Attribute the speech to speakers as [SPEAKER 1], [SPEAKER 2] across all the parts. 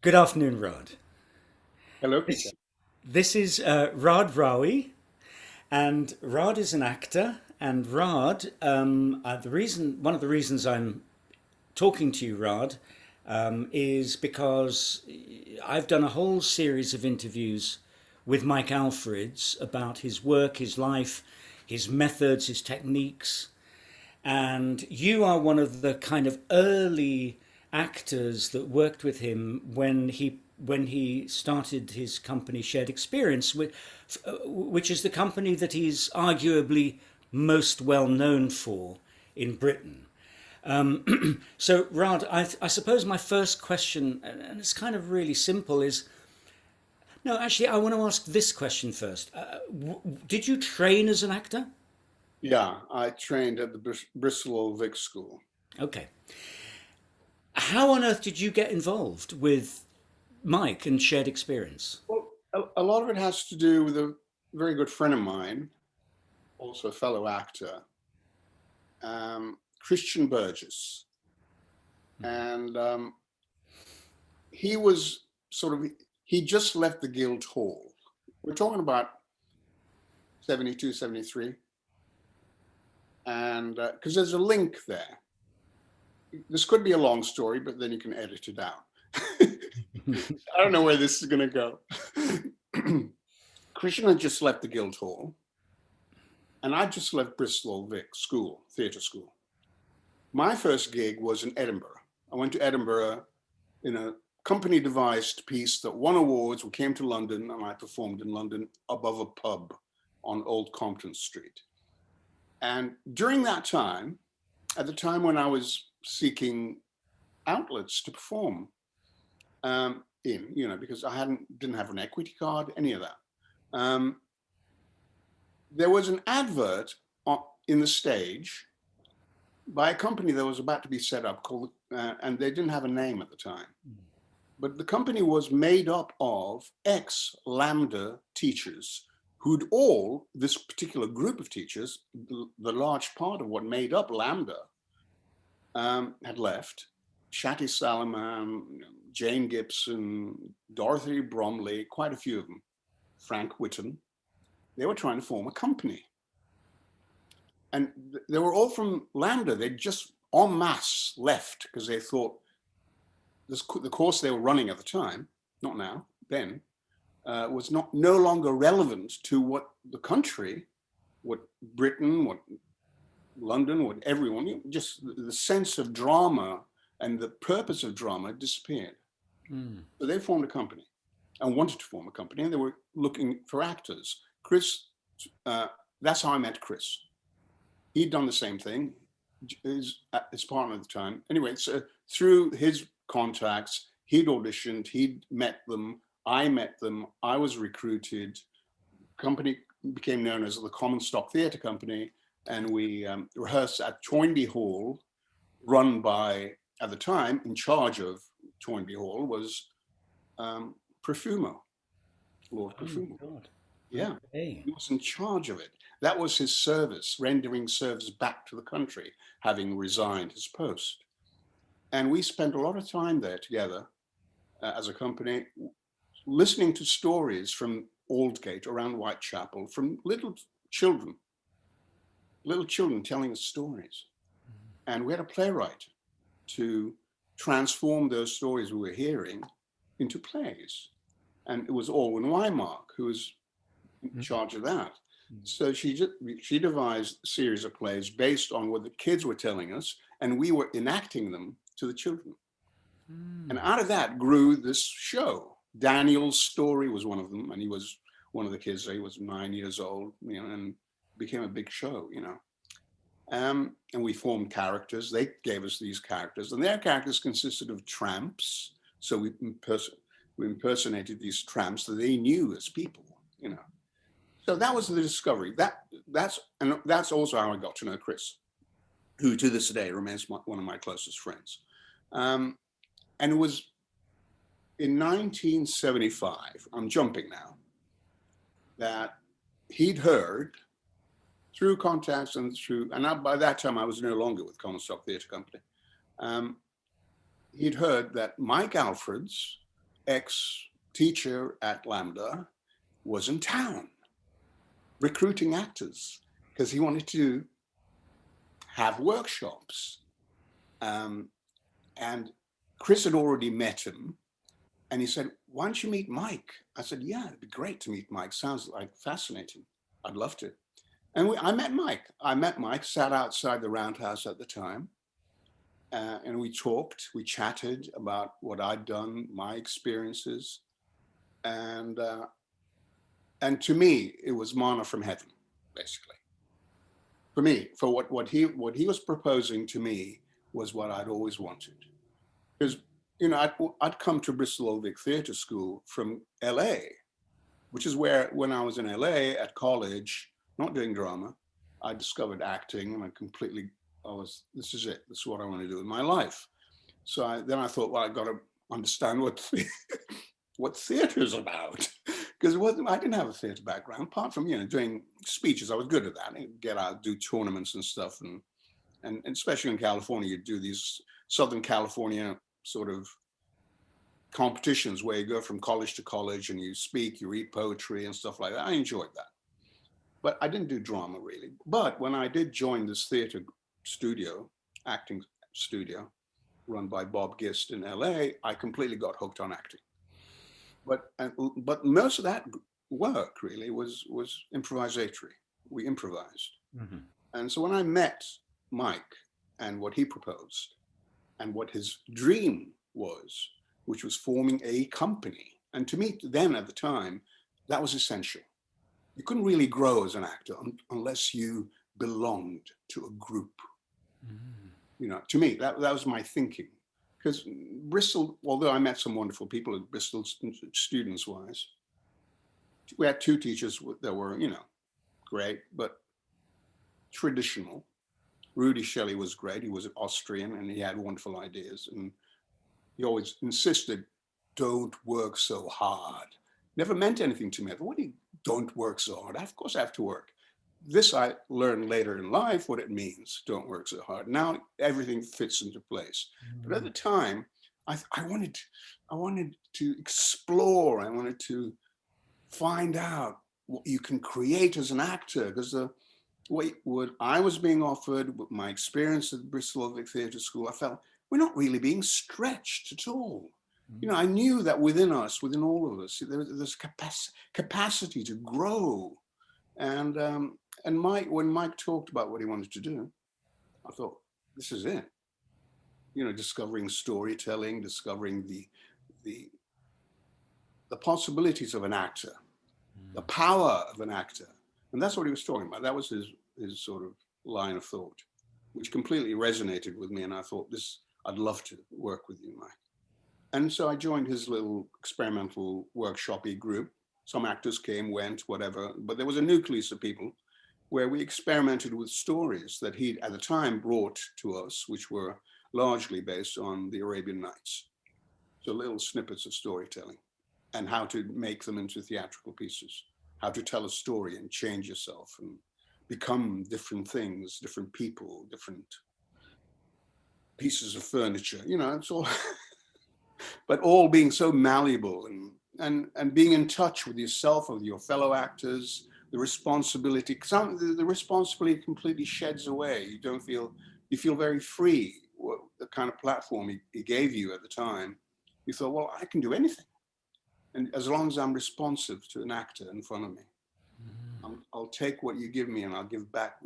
[SPEAKER 1] Good afternoon, Raad.
[SPEAKER 2] Hello, Peter.
[SPEAKER 1] This, this is Raad Rawi, and Raad is an actor. And Raad, one of the reasons I'm talking to you, Raad, is because I've done a whole series of interviews with Mike Alfreds about his work, his life, his methods, his techniques, and you are one of the kind of early actors that worked with him when he started his company Shared Experience, which is the company that he's arguably most well known for in Britain. So, Rod, I suppose my first question, and it's kind of really simple, is no, actually, I want to ask this question first. Did you train as an actor?
[SPEAKER 2] Yeah, I trained at the Bristol Vic School.
[SPEAKER 1] Okay. How on earth did you get involved with Mike and Shared Experience?
[SPEAKER 2] Well, a lot of it has to do with a very good friend of mine, also a fellow actor, Christian Burgess. And he was he just left the Guildhall. We're talking about 72, 73. And because there's a link there. This could be a long story, but then you can edit it out. I don't know where this is going to go. Christian had just left the Guildhall, and I just left Bristol Vic School, theatre school. My first gig was in Edinburgh. I went to Edinburgh in a company devised piece that won awards. We came to London, and I performed in London above a pub on Old Compton Street. And during that time, at the time when I was seeking outlets to perform because I didn't have an equity card, any of that. There was an advert in the stage by a company that was about to be set up called, and they didn't have a name at the time. But the company was made up of ex-Lambda teachers this particular group of teachers, the large part of what made up Lambda, had left. Shatty Salaman, Jane Gibson, Dorothy Bromley, quite a few of them, Frank Whitten. They were trying to form a company. And they were all from Lambda. They just en masse left because they thought the course they were running at the time, not now, then, was no longer relevant to what the country, what Britain, what London, what everyone, just the sense of drama and the purpose of drama disappeared. So they formed a company and wanted to form a company, and they were looking for actors. Chris, that's how I met Chris. He'd done the same thing, his partner at the time. Anyway, so through his contacts, he'd auditioned, he'd met them, I met them, I was recruited. Company became known as the Common Stock Theatre Company, and we rehearsed at Toynbee Hall, run by, at the time, in charge of Toynbee Hall was Profumo, Lord Profumo.
[SPEAKER 1] Oh, God.
[SPEAKER 2] Yeah,
[SPEAKER 1] Okay.
[SPEAKER 2] he was in charge of it. That was his service, rendering service back to the country, having resigned his post. And we spent a lot of time there together as a company, listening to stories from Aldgate, around Whitechapel, from little children telling us stories. And we had a playwright to transform those stories we were hearing into plays. And it was Alwyn Wymark who was in charge of that. So she devised a series of plays based on what the kids were telling us, and we were enacting them to the children. And out of that grew this show. Daniel's story was one of them, and he was one of the kids. He was 9 years old, and became a big show, And we formed characters. They gave us these characters, and their characters consisted of tramps. So we impersonated these tramps that they knew as people, So that was the discovery. That's also how I got to know Chris, who to this day remains one of my closest friends. And it was in 1975, I'm jumping now, that he'd heard through contacts and by that time I was no longer with Common Stock Theatre Company. He'd heard that Mike Alfreds ex-teacher at Lambda was in town recruiting actors because he wanted to have workshops. And Chris had already met him, and he said, "Why don't you meet Mike?" I said, "Yeah, it'd be great to meet Mike. Sounds like fascinating. I'd love to." And I met Mike. Sat outside the Roundhouse at the time, and we talked, we chatted about what I'd done, my experiences, and to me, it was manna from heaven, basically. For me, for what he was proposing to me was what I'd always wanted. Because I'd come to Bristol Old Vic Theatre School from LA, which is where, when I was in LA at college, not doing drama, I discovered acting, and this is it. This is what I want to do in my life. So then I thought, well, I've got to understand what theatre is about, because I didn't have a theatre background apart from doing speeches. I was good at that. I'd get out, do tournaments and stuff, and especially in California, you do these Southern California sort of competitions where you go from college to college and you speak, you read poetry and stuff like that. I enjoyed that, but I didn't do drama really. But when I did join this theatre studio, acting studio, run by Bob Gist in LA, I completely got hooked on acting. But most of that work really was improvisatory. We improvised. Mm-hmm. And so when I met Mike and what he proposed and what his dream was, which was forming a company, and to me then at the time, that was essential. You couldn't really grow as an actor unless you belonged to a group. Mm-hmm. To me, that was my thinking. Because Bristol, although I met some wonderful people at Bristol, students-wise, we had two teachers that were, great, but traditional. Rudy Shelley was great. He was Austrian, and he had wonderful ideas. And he always insisted, don't work so hard. Never meant anything to me. I thought, what do you don't work so hard? Of course I have to work. This I learned later in life what it means, don't work so hard. Now everything fits into place. Mm-hmm. But at the time, I wanted to explore. I wanted to find out what you can create as an actor, because what I was being offered, with my experience at Bristol Old Vic Theatre School, I felt we're not really being stretched at all. Mm-hmm. I knew that within us, within all of us, there's capacity to grow. And when Mike talked about what he wanted to do, I thought, this is it. Discovering storytelling, discovering the possibilities of an actor, the power of an actor. And that's what he was talking about. That was his sort of line of thought, which completely resonated with me. And I thought, I'd love to work with you, Mike. And so I joined his little experimental workshop-y group. Some actors came, went, whatever, but there was a nucleus of people where we experimented with stories that he, at the time, brought to us, which were largely based on the Arabian Nights. So little snippets of storytelling and how to make them into theatrical pieces, how to tell a story and change yourself and become different things, different people, different pieces of furniture, it's all, but all being so malleable and being in touch with yourself, with your fellow actors, the responsibility, the responsibility completely sheds away. You feel very free. The kind of platform he gave you at the time, you thought, well, I can do anything. And as long as I'm responsive to an actor in front of me, I'll take what you give me and I'll give back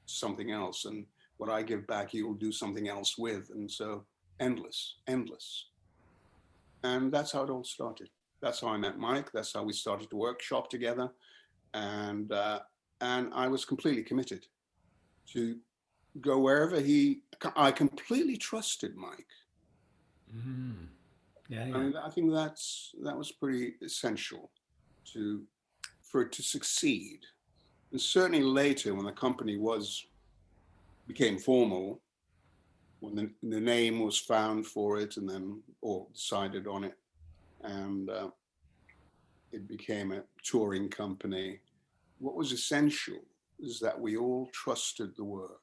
[SPEAKER 2] something else. And what I give back, you will do something else with. And so endless. And that's how it all started. That's how I met Mike. That's how we started to workshop together. And I was completely committed to go wherever I completely trusted Mike. Mm-hmm. Yeah. I mean, I think that was pretty essential for it to succeed. And certainly later, when the company became formal, when the name was found for it, and then or decided on it, and it became a touring company. What was essential is that we all trusted the work.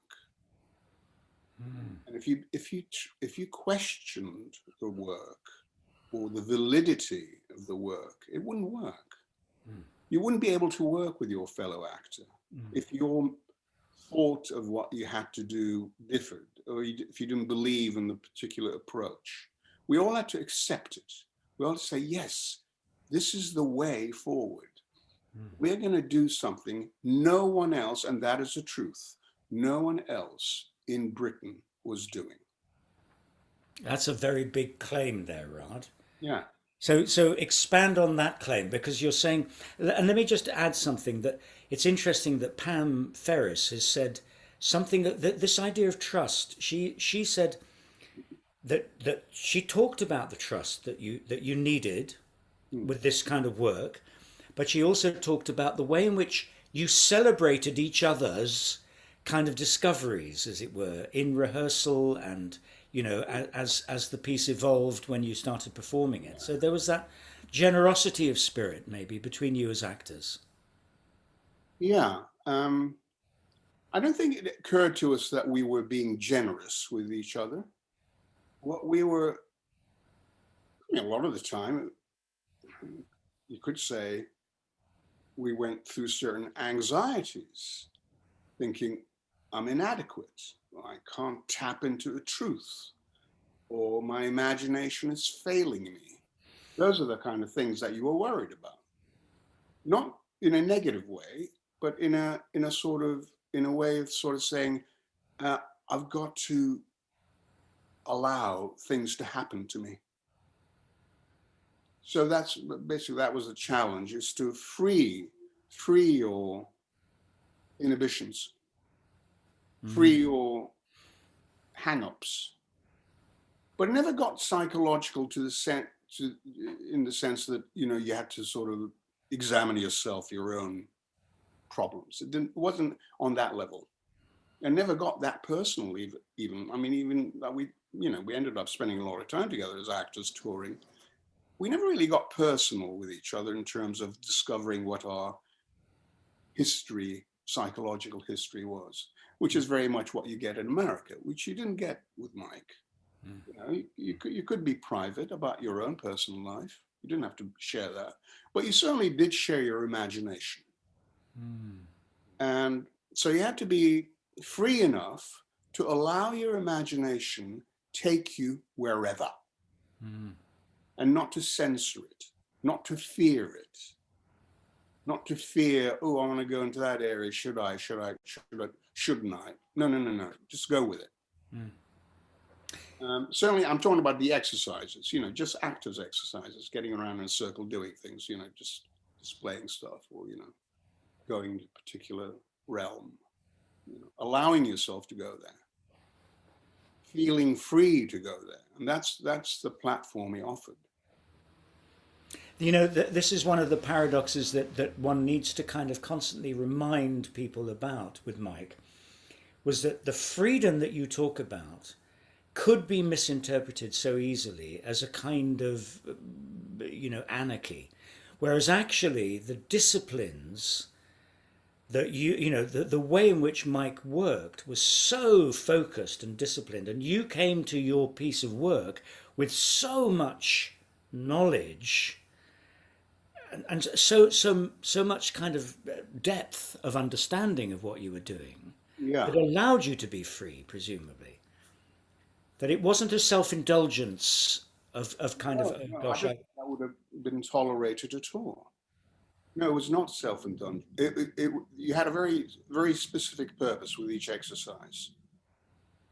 [SPEAKER 2] And if you questioned the work, or the validity of the work, it wouldn't work. You wouldn't be able to work with your fellow actor if your thought of what you had to do differed, or if you didn't believe in the particular approach. We all had to accept it. We all had to say, yes, this is the way forward. We're going to do something no one else, and that is the truth, no one else in Britain was doing.
[SPEAKER 1] That's a very big claim there, Rod.
[SPEAKER 2] Yeah.
[SPEAKER 1] So expand on that claim, because you're saying, and let me just add something, that it's interesting that Pam Ferris has said something that this idea of trust. She said that she talked about the trust that you needed with this kind of work, but she also talked about the way in which you celebrated each other's kind of discoveries, as it were, in rehearsal, and as the piece evolved when you started performing it. So there was that generosity of spirit, maybe, between you as actors.
[SPEAKER 2] Yeah. I don't think it occurred to us that we were being generous with each other. What we were, a lot of the time, you could say we went through certain anxieties, thinking, I'm inadequate, or I can't tap into the truth, or my imagination is failing me. Those are the kind of things that you were worried about. Not in a negative way, but in a way of sort of saying, I've got to allow things to happen to me. So that's basically, that was the challenge, is to free your inhibitions, free your hang-ups, but it never got psychological in the sense that you had to sort of examine yourself, your own problems. It wasn't on that level. I never got that personal even. I mean, even that we ended up spending a lot of time together as actors touring. We never really got personal with each other in terms of discovering what our history, psychological history was, which is very much what you get in America, which you didn't get with Mike. You could be private about your own personal life. You didn't have to share that, but you certainly did share your imagination. And so you had to be free enough to allow your imagination take you wherever, and not to censor it, not to fear it, not to fear, oh, I want to go into that area. Shouldn't I? No. Just go with it. Certainly, I'm talking about the exercises, just actors' exercises, getting around in a circle, doing things, just displaying stuff, or, going to a particular realm, allowing yourself to go there, feeling free to go there. And that's the platform he offered.
[SPEAKER 1] This is one of the paradoxes that one needs to kind of constantly remind people about with Mike, was that the freedom that you talk about could be misinterpreted so easily as a kind of, anarchy. Whereas actually the disciplines that the way in which Mike worked was so focused and disciplined, and you came to your piece of work with so much knowledge and so much kind of depth of understanding of what you were doing, that allowed you to be free, presumably. That it wasn't a self-indulgence of kind of,
[SPEAKER 2] no,
[SPEAKER 1] gosh,
[SPEAKER 2] that would have been tolerated at all. No, it was not self-indulgent. You had a very, very specific purpose with each exercise.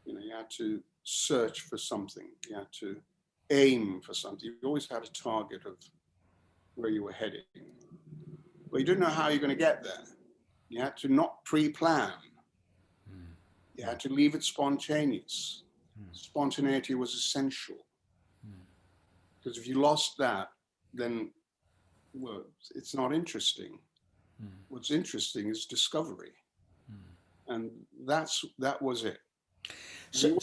[SPEAKER 2] You had to search for something. You had to aim for something. You always had a target of where you were heading. But you didn't know how you're going to get there. You had to not pre-plan. You had to leave it spontaneous. Spontaneity was essential. Because if you lost that, then, well, it's not interesting. What's interesting is discovery. And that was it.
[SPEAKER 1] So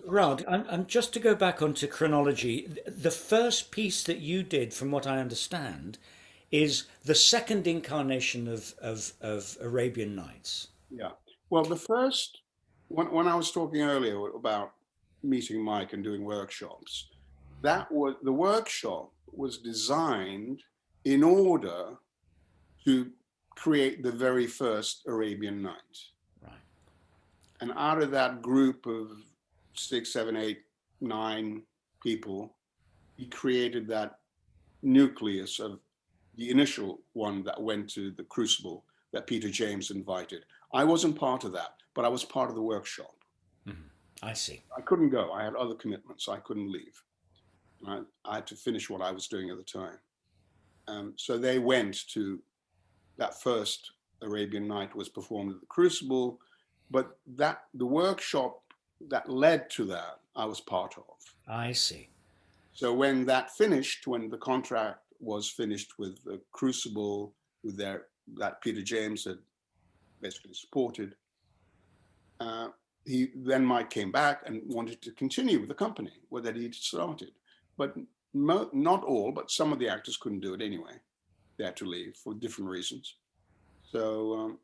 [SPEAKER 1] Raad, I'm just to go back onto chronology. The first piece that you did, from what I understand, is the second incarnation of Arabian Nights.
[SPEAKER 2] Yeah. Well, the first, when I was talking earlier about meeting Mike and doing workshops, that was the workshop was designed in order to create the very first Arabian Night.
[SPEAKER 1] Right.
[SPEAKER 2] And out of that group of 6, 7, 8, 9 people, he created that nucleus of the initial one that went to the Crucible that Peter James invited. I wasn't part of that, but I was part of the workshop.
[SPEAKER 1] I see.
[SPEAKER 2] I couldn't go. I had other commitments. I couldn't leave. I had to finish what I was doing at the time. So they went to that first Arabian Night was performed at the Crucible, but that the workshop that led to that, I was part of.
[SPEAKER 1] I see.
[SPEAKER 2] So when that finished, when the contract was finished with the Crucible, with that Peter James had basically supported, Mike came back and wanted to continue with the company that he'd started. But not all, but some of the actors couldn't do it anyway. They had to leave for different reasons. So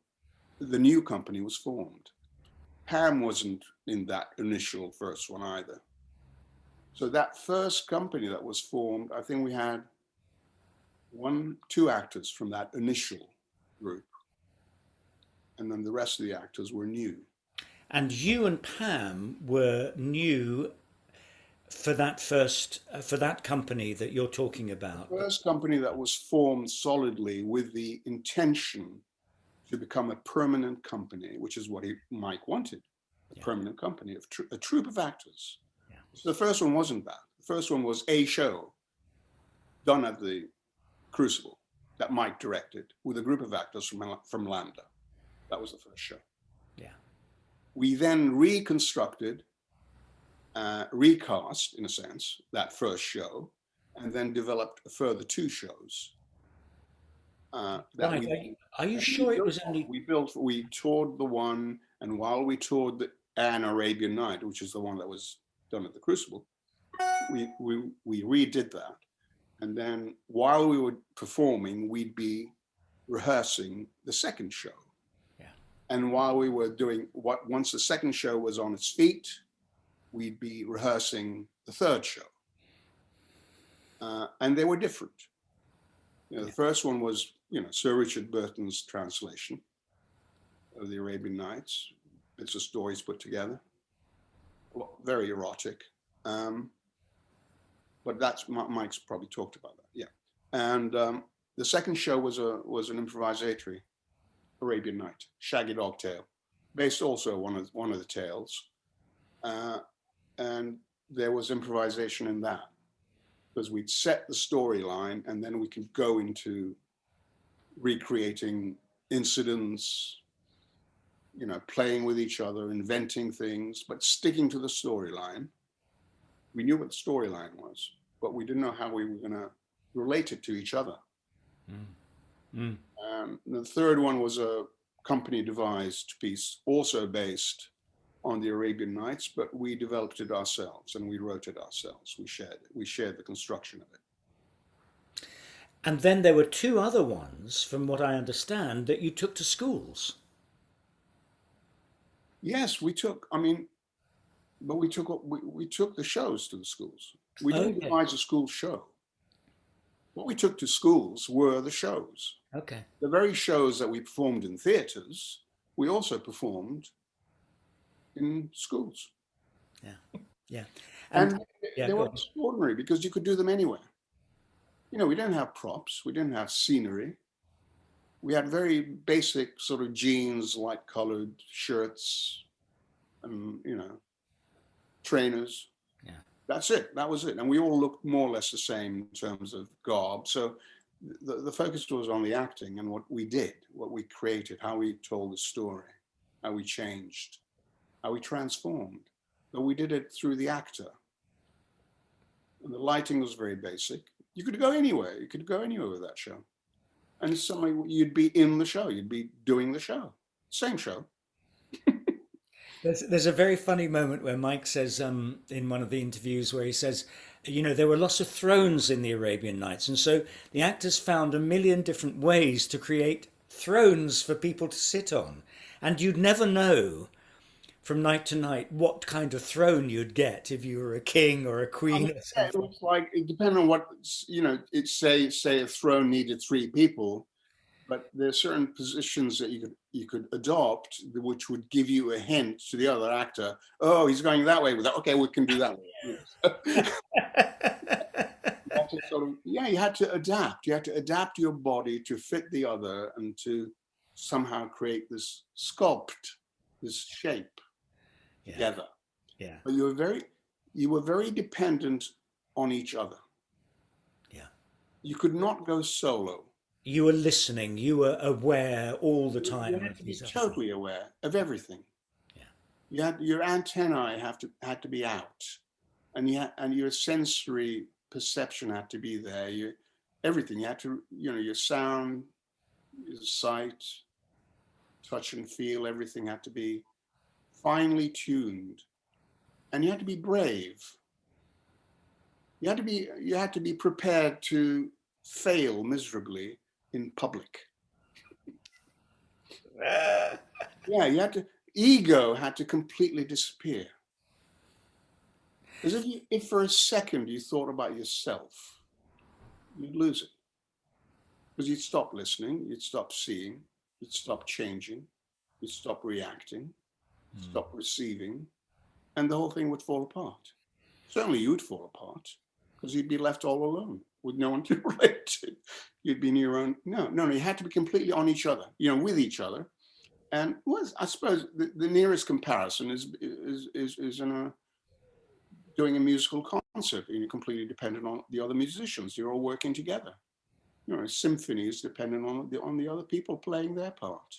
[SPEAKER 2] the new company was formed. Pam wasn't in that initial first one either. So that first company that was formed, I think we had 2 actors from that initial group. And then the rest of the actors were new.
[SPEAKER 1] And you and Pam were new for that company that you're talking about.
[SPEAKER 2] The first company that was formed solidly with the intention to become a permanent company, which is what Mike wanted, a permanent company, a troupe of actors. Yeah. So the first one wasn't that. The first one was a show done at the Crucible that Mike directed with a group of actors from Lambda. That was the first show.
[SPEAKER 1] Yeah.
[SPEAKER 2] We then reconstructed, recast, in a sense, that first show, and then developed a further 2 shows.
[SPEAKER 1] Right. Are you sure it was only...
[SPEAKER 2] We toured the one, and while we toured an Arabian Night, which is the one that was done at the Crucible, we redid that. And then while we were performing, we'd be rehearsing the second show.
[SPEAKER 1] Yeah.
[SPEAKER 2] And while we were once the second show was on its feet, we'd be rehearsing the third show. And they were different. The first one was, Sir Richard Burton's translation of the Arabian Nights. It's the stories put together. Very erotic. But that's Mike's probably talked about that. Yeah. And the second show was an improvisatory Arabian Night, Shaggy Dog Tale, based also on one of the tales. And there was improvisation in that, because we'd set the storyline and then we could go into recreating incidents, playing with each other, inventing things, but sticking to the storyline. We knew what the storyline was, but we didn't know how we were going to relate it to each other. The third one was a company devised piece, also based on the Arabian Nights, but we developed it ourselves and we wrote it ourselves. We shared it. We shared the construction of it.
[SPEAKER 1] And then there were 2 other ones, from what I understand, that you took to schools.
[SPEAKER 2] Yes, we took the shows to the schools. We didn't devise a school show. What we took to schools were the shows.
[SPEAKER 1] Okay.
[SPEAKER 2] The very shows that we performed in theatres, we also performed in schools.
[SPEAKER 1] Yeah. Yeah.
[SPEAKER 2] And they were extraordinary because you could do them anywhere. We didn't have props. We didn't have scenery. We had very basic sort of jeans, light colored shirts, and, trainers.
[SPEAKER 1] Yeah.
[SPEAKER 2] That's it. That was it. And we all looked more or less the same in terms of garb. So the focus was on the acting and what we did, what we created, how we told the story, how we changed, how we transformed. But we did it through the actor. And the lighting was very basic. You could go anywhere. You could go anywhere with that show. And suddenly you'd be in the show. You'd be doing the show. Same show.
[SPEAKER 1] There's a very funny moment where Mike says in one of the interviews where he says, there were lots of thrones in the Arabian Nights. And so the actors found a million different ways to create thrones for people to sit on. And you'd never know from night to night what kind of throne you'd get if you were a king or a
[SPEAKER 2] I
[SPEAKER 1] queen
[SPEAKER 2] mean,
[SPEAKER 1] or
[SPEAKER 2] yeah, it
[SPEAKER 1] something.
[SPEAKER 2] was like it depended on what It say a throne needed three people, but there are certain positions that you could adopt, which would give you a hint to the other actor. Oh, he's going that way with that. Okay, we can do that way. You had to sort of, yeah, you had to adapt. You had to adapt your body to fit the other and to somehow create this sculpt, this shape
[SPEAKER 1] Yeah,
[SPEAKER 2] together.
[SPEAKER 1] yeah,
[SPEAKER 2] But you were very dependent on each other.
[SPEAKER 1] yeah.
[SPEAKER 2] You could not go solo.
[SPEAKER 1] You were listening, you were aware all the
[SPEAKER 2] You
[SPEAKER 1] time
[SPEAKER 2] had
[SPEAKER 1] of
[SPEAKER 2] to be
[SPEAKER 1] these other things.
[SPEAKER 2] totally aware of everything.
[SPEAKER 1] Yeah,
[SPEAKER 2] Your antennae had to be out, and your sensory perception had to be there. Everything you had to, your sound, your sight, touch and feel, everything had to be finely tuned, and you had to be brave. You had to be prepared to fail miserably in public. Yeah, ego had to completely disappear. Because if for a second you thought about yourself, you'd lose it. Because you'd stop listening, you'd stop seeing, you'd stop changing, you'd stop reacting, you'd stop receiving, and the whole thing would fall apart. Certainly you'd fall apart because you'd be left all alone with no one to relate to. You'd be in your own. No, no, no. You had to be completely on each other, with each other. And I suppose the nearest comparison is in doing a musical concert. You're completely dependent on the other musicians. You're all working together. A symphony is dependent on the other people playing their part.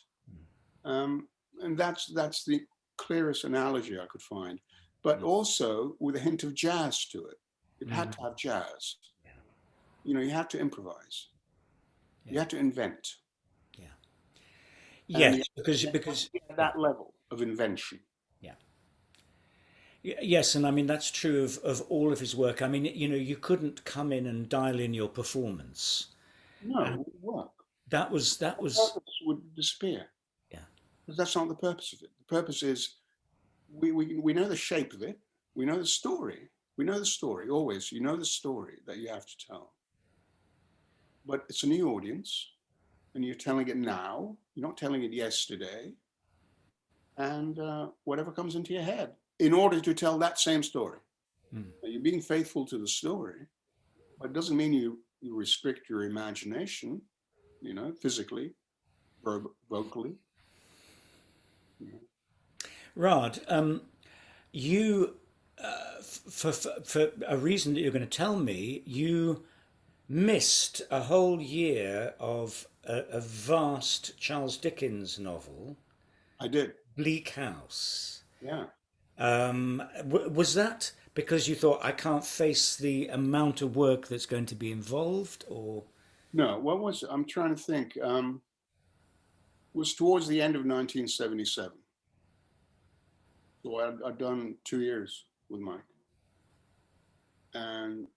[SPEAKER 2] And that's the clearest analogy I could find. But also with a hint of jazz to it. It had to have jazz. You have to improvise. You
[SPEAKER 1] yeah,
[SPEAKER 2] have to invent.
[SPEAKER 1] yeah.
[SPEAKER 2] And
[SPEAKER 1] Yes, because
[SPEAKER 2] at
[SPEAKER 1] yeah,
[SPEAKER 2] that level of invention.
[SPEAKER 1] yeah. Yes, and I mean that's true of all of his work. I mean, you couldn't come in and dial in your performance,
[SPEAKER 2] No,
[SPEAKER 1] and
[SPEAKER 2] it would work.
[SPEAKER 1] that
[SPEAKER 2] The
[SPEAKER 1] was
[SPEAKER 2] purpose would disappear.
[SPEAKER 1] yeah,
[SPEAKER 2] Because that's not the purpose of it. The purpose is we know the shape of it. We know the story. We know the story always. You know the story that you have to tell. But it's a new audience, and you're telling it now. You're not telling it yesterday, and whatever comes into your head in order to tell that same story. Now, you're being faithful to the story, but it doesn't mean you restrict your imagination. Physically, vocally. You know.
[SPEAKER 1] Rod. You for a reason that you're going to tell me, you missed a whole year of a vast Charles Dickens novel,
[SPEAKER 2] I did.
[SPEAKER 1] Bleak House.
[SPEAKER 2] Yeah.
[SPEAKER 1] Was that because you thought I can't face the amount of work that's going to be involved, or
[SPEAKER 2] No, what was it? I'm trying to think. Was towards the end of 1977. So I'd done 2 years with Mike, and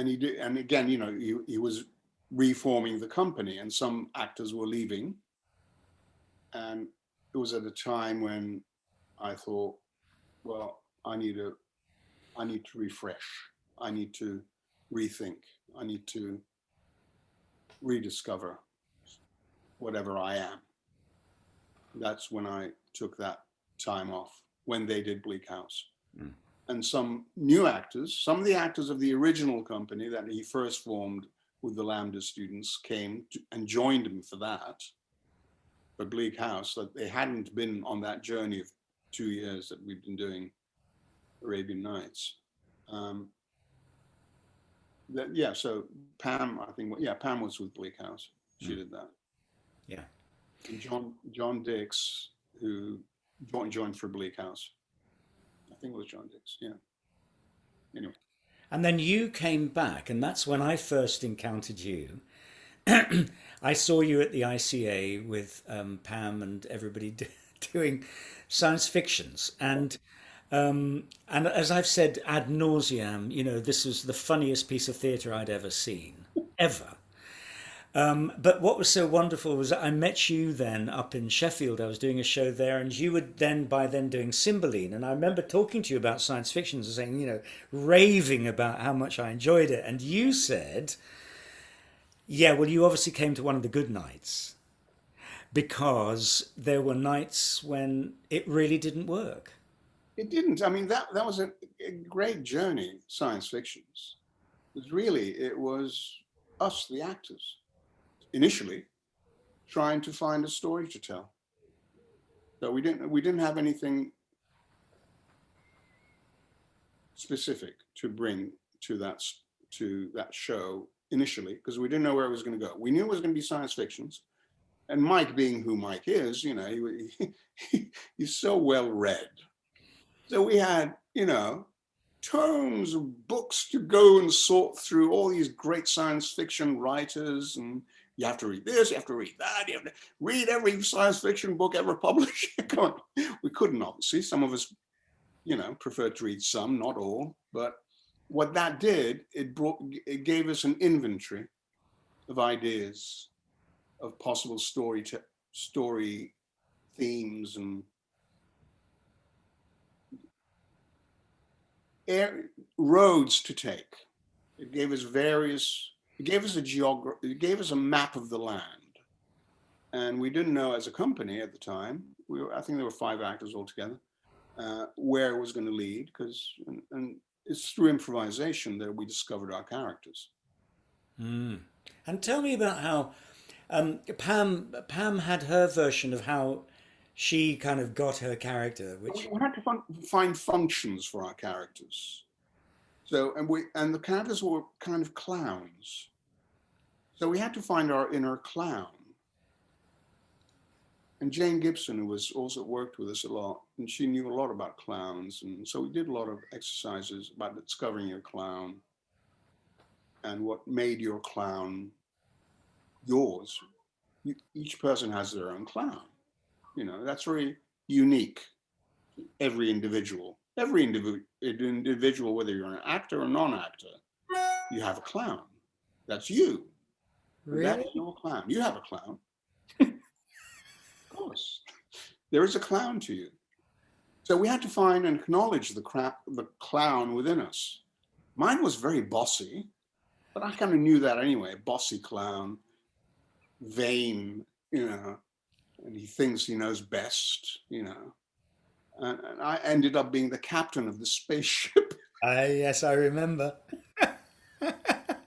[SPEAKER 2] he did, and again, he was reforming the company, and some actors were leaving, and it was at a time when I thought, well, I need to refresh, I need to rethink, I need to rediscover whatever I am. That's when I took that time off, when they did Bleak House. And some new actors, some of the actors of the original company that he first formed with the Lambda students came and joined him for that, for Bleak House, that they hadn't been on that journey of 2 years that we've been doing Arabian Nights. So Pam, I think, yeah, Pam was with Bleak House. She did that.
[SPEAKER 1] yeah?
[SPEAKER 2] And John Dix, who joined for Bleak House. I think it was John Dix. Yeah. Anyway.
[SPEAKER 1] And then you came back, and that's when I first encountered you. I saw you at the ICA with Pam and everybody doing science fictions, and as I've said ad nauseam, this was the funniest piece of theatre I'd ever seen, ever. But what was so wonderful was that I met you then up in Sheffield. I was doing a show there, and you were then by then doing Cymbeline. And I remember talking to you about science fiction and saying, raving about how much I enjoyed it. And you said, yeah, well, you obviously came to one of the good nights because there were nights when it really didn't work.
[SPEAKER 2] It didn't. I mean, that was a great journey, science fictions. It was us, the actors, initially trying to find a story to tell. So we didn't have anything specific to bring to that show initially, because we didn't know where it was going to go. We knew it was going to be science fictions, and Mike, being who Mike is, he's so well read. So we had, tons of books to go and sort through, all these great science fiction writers, and you have to read this, you have to read that, you have to read every science fiction book ever published. We couldn't, obviously. Some of us, preferred to read some, not all. But what that did, it gave us an inventory of ideas, of possible story themes, and roads to take. It gave us it gave us a map of the land. And we didn't know, as a company at the time, I think there were 5 actors altogether, where it was going to lead, and it's through improvisation that we discovered our characters.
[SPEAKER 1] Mm. And tell me about how Pam had her version of how she kind of got her character, which
[SPEAKER 2] We had to find functions for our characters. So, and the characters were kind of clowns. So we had to find our inner clown. And Jane Gibson, who was also worked with us a lot, and she knew a lot about clowns. And so we did a lot of exercises about discovering your clown and what made your clown yours. Each person has their own clown. That's very unique. Every individual, whether you're an actor or non-actor, you have a clown. That's you.
[SPEAKER 1] really.
[SPEAKER 2] That's your clown. You have a clown. Of course. There is a clown to you. So we had to find and acknowledge the clown within us. Mine was very bossy, but I kind of knew that anyway. Bossy clown, vain, and he thinks he knows best, And I ended up being the captain of the spaceship.
[SPEAKER 1] Yes, I remember.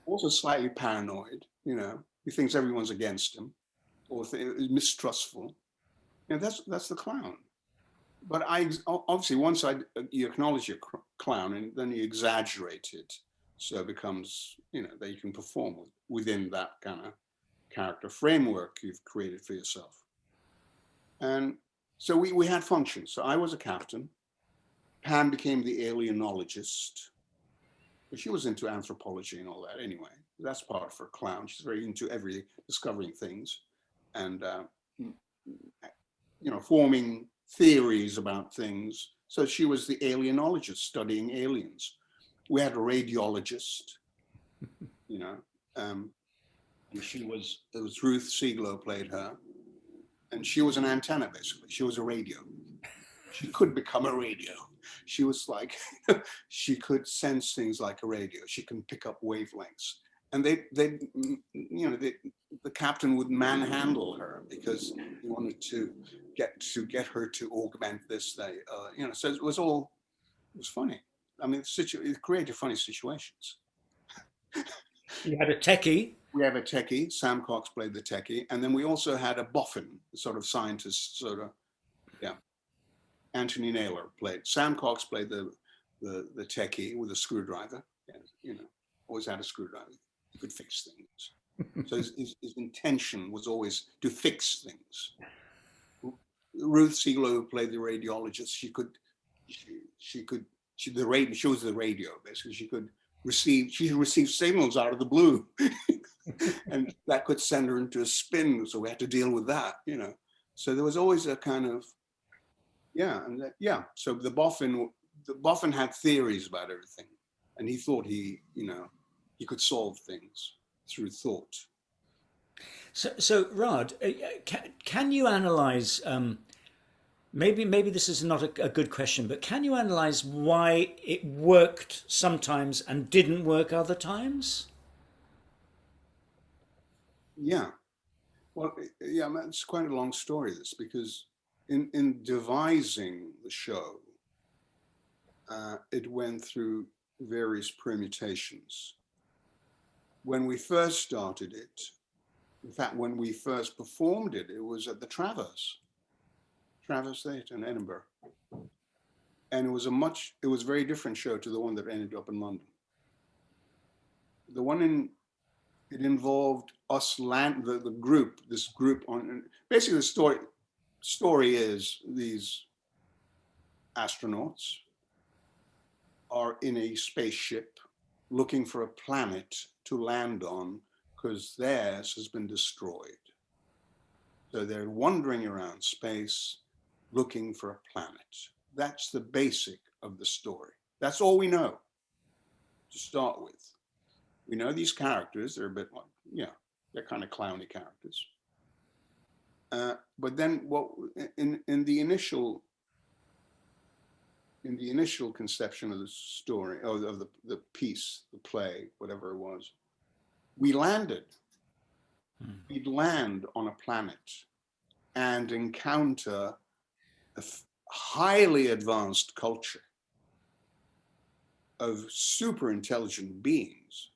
[SPEAKER 2] Also slightly paranoid, He thinks everyone's against him, or mistrustful. That's the clown. But obviously, once you acknowledge your clown, and then you exaggerate it, so it becomes, that you can perform within that kind of character framework you've created for yourself. And so we had functions. So I was a captain. Pam became the alienologist. But she was into anthropology and all that anyway. That's part of her clown. She's very into discovering things and, forming theories about things. So she was the alienologist, studying aliens. We had a radiologist, and it was Ruth Siegler played her. And she was an antenna, basically. She was a radio. She could become a radio. She was like, she could sense things like a radio. She can pick up wavelengths. And the captain would manhandle her because he wanted to get her to augment this. So it was funny. I mean, it created funny situations.
[SPEAKER 1] You had a techie.
[SPEAKER 2] We have a techie. Sam Cox played the techie, and then we also had a boffin, sort of scientist, yeah. Anthony Naylor played. Sam Cox played the techie with a screwdriver. Always had a screwdriver. He could fix things. So his intention was always to fix things. Ruth Siegler, who played the radiologist, she was the radio, basically. She received signals out of the blue. And that could send her into a spin, so we had to deal with that, So there was always a kind of, So the boffin had theories about everything, and he thought he could solve things through thought.
[SPEAKER 1] So Rod, can you analyze? Maybe this is not a good question, but can you analyze why it worked sometimes and didn't work other times?
[SPEAKER 2] Yeah. Well, yeah, it's quite a long story, this, because in devising the show, it went through various permutations. When we first started it, in fact, when we first performed it, it was at the Travers Theatre in Edinburgh. And it was a very different show to the one that ended up in London. The one it involved us the group, this group on, basically the story is these astronauts are in a spaceship looking for a planet to land on because theirs has been destroyed. So they're wandering around space looking for a planet. That's the basic of the story. That's all we know to start with. We know these characters, they're a bit like, yeah, they're kind of clowny characters. But then what in the initial conception of the story, or of the piece, the play, whatever it was, we landed. We'd land on a planet and encounter a highly advanced culture of super intelligent beings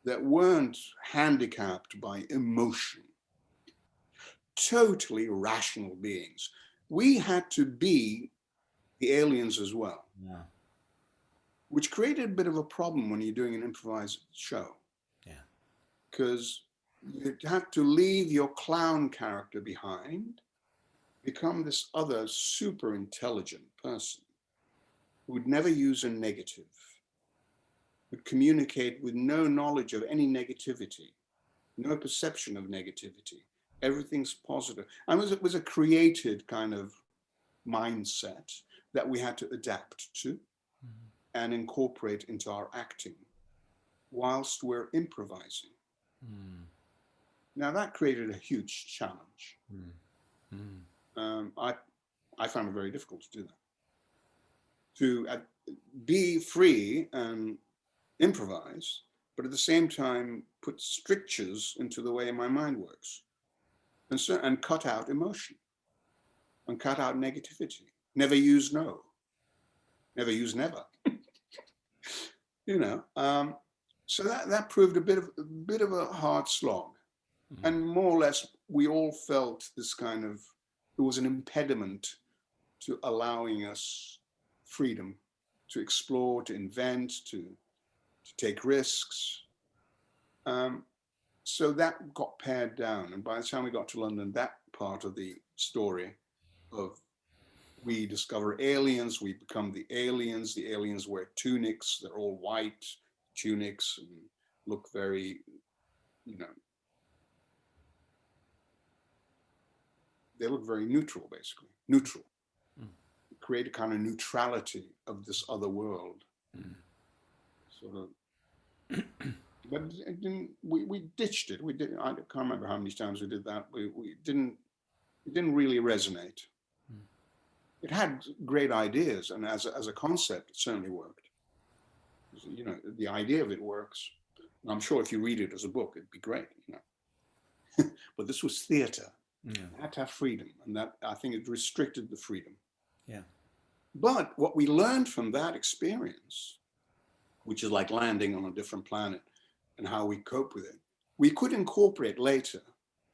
[SPEAKER 2] that weren't handicapped by emotion, totally rational beings. We had to be the aliens as well,
[SPEAKER 1] Yeah.
[SPEAKER 2] which created a bit of a problem when you're doing an improvised show.
[SPEAKER 1] Yeah.
[SPEAKER 2] Because you have to leave your clown character behind, become this other super intelligent person who would never use a negative, would communicate with no knowledge of any negativity, no perception of negativity. Everything's positive. And it was a created kind of mindset that we had to adapt to and incorporate into our acting whilst we're improvising. Now that created a huge challenge. I found it very difficult to do that. To be free and improvise, but at the same time put strictures into the way my mind works, and cut out emotion, and cut out negativity. Never use no. Never use never. You know. So that proved a bit of a hard slog, and more or less we all felt this kind of, it was an impediment to allowing us freedom to explore, to invent, to take risks. So that got pared down, and by the time we got to London, that part of the story of we discover aliens, we become the aliens. The aliens wear tunics, they're all white tunics and look very, you know, they look very neutral, basically. Neutral. Create a kind of neutrality of this other world. Sort of. But it didn't, we ditched it. We did. I can't remember how many times we did that. It didn't really resonate. It had great ideas, and as a concept, it certainly worked. You know, the idea of it works. And I'm sure if you read it as a book, it'd be great. You know, but this was theatre. Yeah. It had to have freedom, and that, I think, it restricted the freedom.
[SPEAKER 1] Yeah.
[SPEAKER 2] But what we learned from that experience, which is like landing on a different planet, and how we cope with it, we could incorporate later,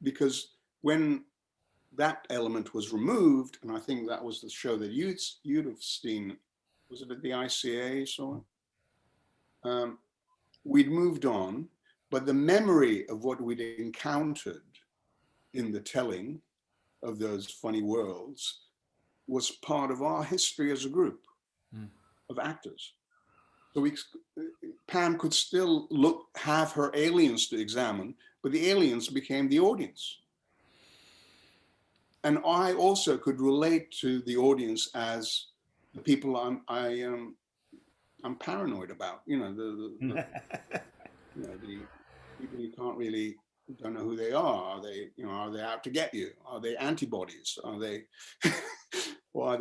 [SPEAKER 2] because when that element was removed, and I think that was the show that you'd have seen, was it at the ICA or so? We'd moved on, but the memory of what we'd encountered in the telling of those funny worlds was part of our history as a group of actors. So Pam could still have her aliens to examine, but the aliens became the audience. And I also could relate to the audience as the people I'm paranoid about. You know, the you know, the people you can't really You don't know who they are. Are they out to get you? Are they antibodies? Are they, or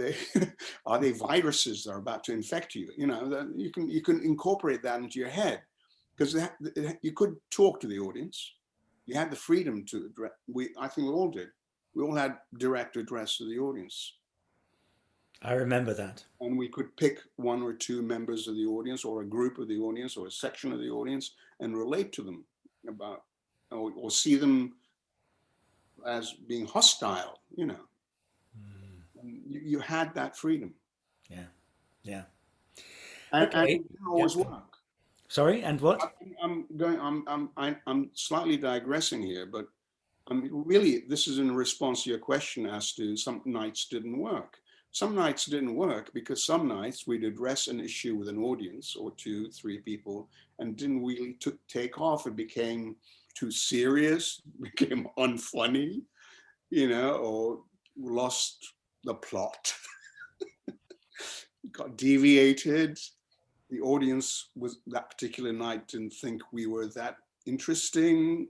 [SPEAKER 2] are they viruses that are about to infect you? You can incorporate that into your head, because you could talk to the audience. You had the freedom to address. I think we all did. We all had direct address to the audience.
[SPEAKER 1] I remember that.
[SPEAKER 2] And we could pick one or two members of the audience, or a group of the audience, or a section of the audience, and relate to them about, or see them as being hostile. You had that freedom.
[SPEAKER 1] Yeah. Yeah.
[SPEAKER 2] And it
[SPEAKER 1] Okay.
[SPEAKER 2] didn't
[SPEAKER 1] Yeah.
[SPEAKER 2] always work.
[SPEAKER 1] Sorry, and what?
[SPEAKER 2] I'm slightly digressing here, but really, this is in response to your question as to some nights didn't work. Some nights didn't work because some nights we'd address an issue with an audience or 2, 3 people and didn't really take off. It became too serious, became unfunny, or lost the plot, got deviated. The audience was that particular night didn't think we were that interesting.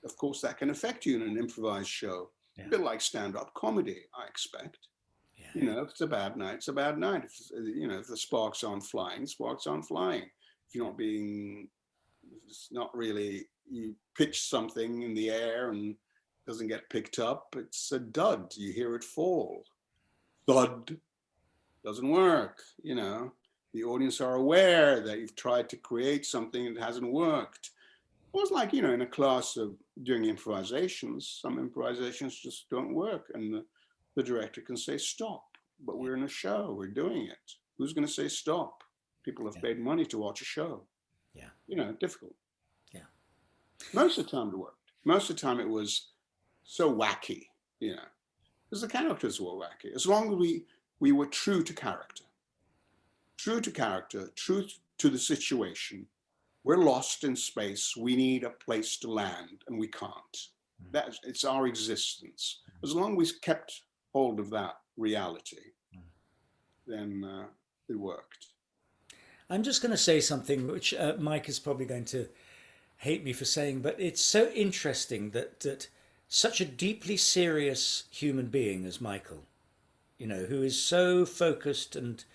[SPEAKER 2] Of course, that can affect you in an improvised show.
[SPEAKER 1] Yeah.
[SPEAKER 2] A bit like stand-up comedy, I expect.
[SPEAKER 1] Yeah.
[SPEAKER 2] If it's a bad night, it's a bad night. If the sparks aren't flying, sparks aren't flying. If it's not really, you pitch something in the air and doesn't get picked up, it's a dud. You hear it fall. Thud. Doesn't work. The audience are aware that you've tried to create something that hasn't worked. Well, it's like, in a class of doing improvisations, some improvisations just don't work. And the director can say, stop. But we're in a show, we're doing it. Who's going to say stop? People have paid money to watch a show.
[SPEAKER 1] Yeah.
[SPEAKER 2] Difficult.
[SPEAKER 1] Yeah.
[SPEAKER 2] Most of the time it worked. Most of the time it was so wacky, because the characters were wacky. As long as we were true to character, true to the situation. We're lost in space. We need a place to land, and we can't. It's our existence. As long as we kept hold of that reality, then it worked.
[SPEAKER 1] I'm just going to say something which Mike is probably going to hate me for saying, but it's so interesting that such a deeply serious human being as Michael, who is so focused and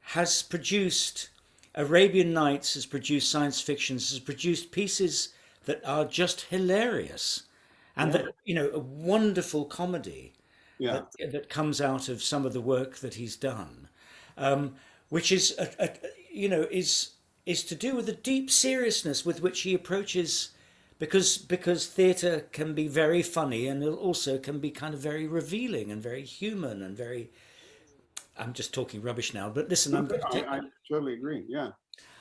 [SPEAKER 1] has produced Arabian Nights, has produced science fictions, has produced pieces that are just hilarious, and that a wonderful comedy that comes out of some of the work that he's done, which is is to do with the deep seriousness with which he approaches, because theatre can be very funny and it also can be kind of very revealing and very human and very. I'm just talking rubbish now, but listen,
[SPEAKER 2] I totally agree. Yeah.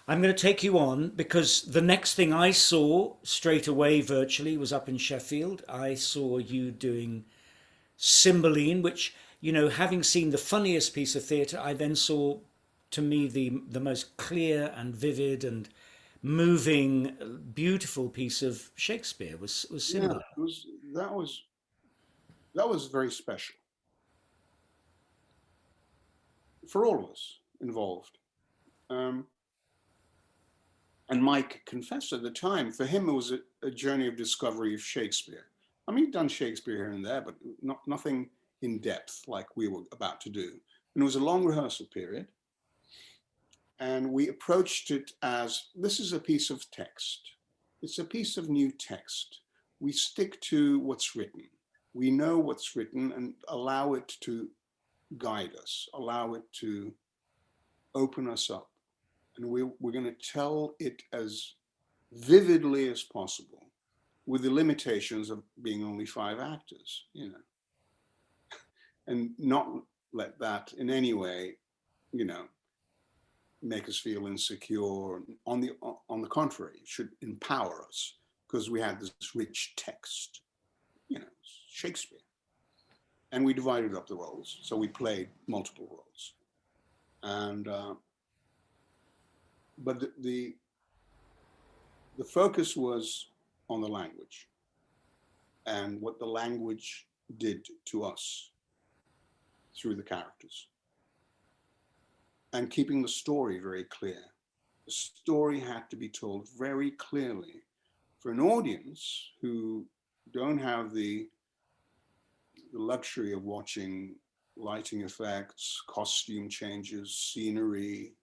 [SPEAKER 1] I'm going to take you on, because the next thing I saw straight away virtually was up in Sheffield. I saw you doing Cymbeline, which, having seen the funniest piece of theatre, I then saw, to me, the most clear and vivid and moving, beautiful piece of Shakespeare was Cymbeline.
[SPEAKER 2] Yeah, that was very special for all of us involved. And Mike confessed at the time, for him, it was a journey of discovery of Shakespeare. I mean, he'd done Shakespeare here and there, but nothing in depth like we were about to do. And it was a long rehearsal period. And we approached it as, this is a piece of text. It's a piece of new text. We stick to what's written. We know what's written and allow it to guide us, allow it to open us up. And we're going to tell it as vividly as possible, with the limitations of being only 5 actors, and not let that in any way, make us feel insecure. On the contrary, it should empower us, because we had this rich text, Shakespeare. And we divided up the roles, so we played multiple roles. And but the focus was on the language and what the language did to us through the characters, and keeping the story very clear. The story had to be told very clearly for an audience who don't have the luxury of watching lighting effects, costume changes, scenery,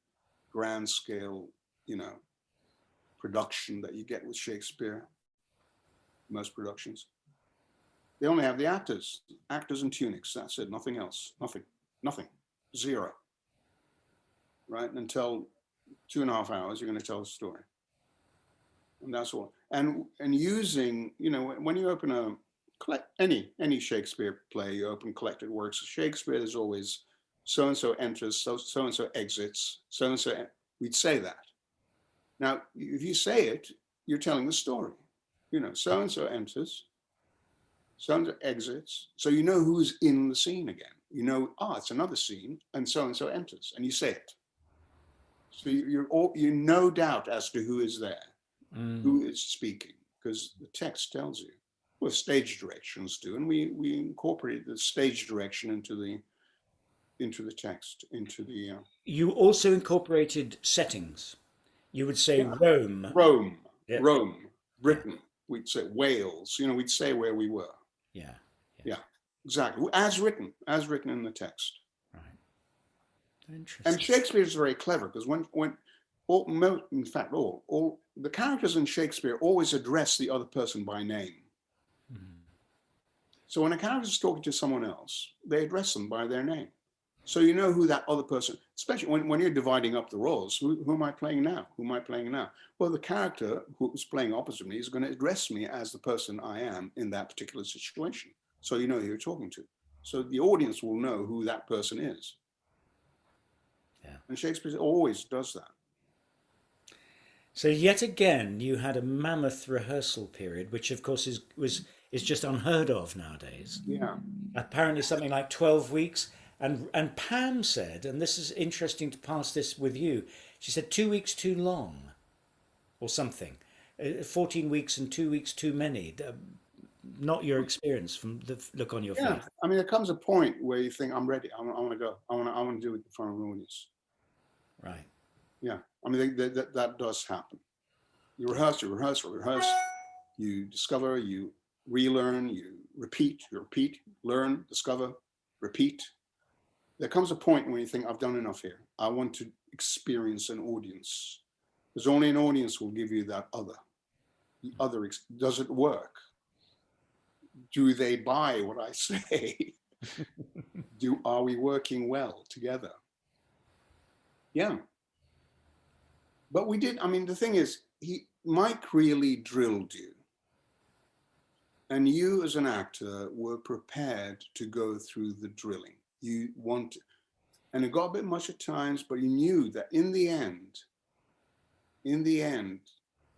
[SPEAKER 2] grand scale, production that you get with Shakespeare, most productions. They only have the actors in tunics. That's it. Nothing else. Nothing. Zero. Right? And until 2.5 hours, you're going to tell a story. And that's all. And using, when you open any Shakespeare play, you open collected works of Shakespeare, there's always so-and-so enters, so-and-so exits, so-and-so, we'd say that. Now, if you say it, you're telling the story. So-and-so enters, so-and-so exits, so you know who's in the scene again. It's another scene, and so enters, and you say it. So you're no doubt as to who is there, who is speaking, because the text tells you. Well, stage directions do, and we incorporated the stage direction into the text, into the.
[SPEAKER 1] You also incorporated settings. You would say Rome.
[SPEAKER 2] Rome, Britain. We'd say Wales. We'd say where we were. Yeah, exactly. As written in the text.
[SPEAKER 1] Right. Interesting.
[SPEAKER 2] And Shakespeare is very clever because all the characters in Shakespeare always address the other person by name. Mm-hmm. So when a character is talking to someone else, they address them by their name. So you know who that other person, especially when you're dividing up the roles, who am I playing now? Well, the character who's playing opposite me is going to address me as the person I am in that particular situation. So you know who you're talking to. So the audience will know who that person is. Yeah. And Shakespeare always does that.
[SPEAKER 1] So yet again, you had a mammoth rehearsal period, which of course is just unheard of nowadays.
[SPEAKER 2] Yeah.
[SPEAKER 1] Apparently something like 12 weeks. And Pam said, and this is interesting to pass this with you, she said 2 weeks too long or something. 14 weeks and 2 weeks too many. Not your experience from the look on your face.
[SPEAKER 2] I mean, there comes a point where you think, I'm ready. I want to go. I want to do it in front of an audience.
[SPEAKER 1] Right.
[SPEAKER 2] Yeah. I mean, that does happen. You rehearse. You discover, you relearn, you repeat, learn, discover, repeat. There comes a point when you think, I've done enough here. I want to experience an audience. Because only an audience will give you that other. The other, does it work? Do they buy what I say? Are we working well together? Yeah. But we did, the thing is, Mike really drilled you. And you as an actor were prepared to go through the drilling. And it got a bit much at times, but you knew that in the end,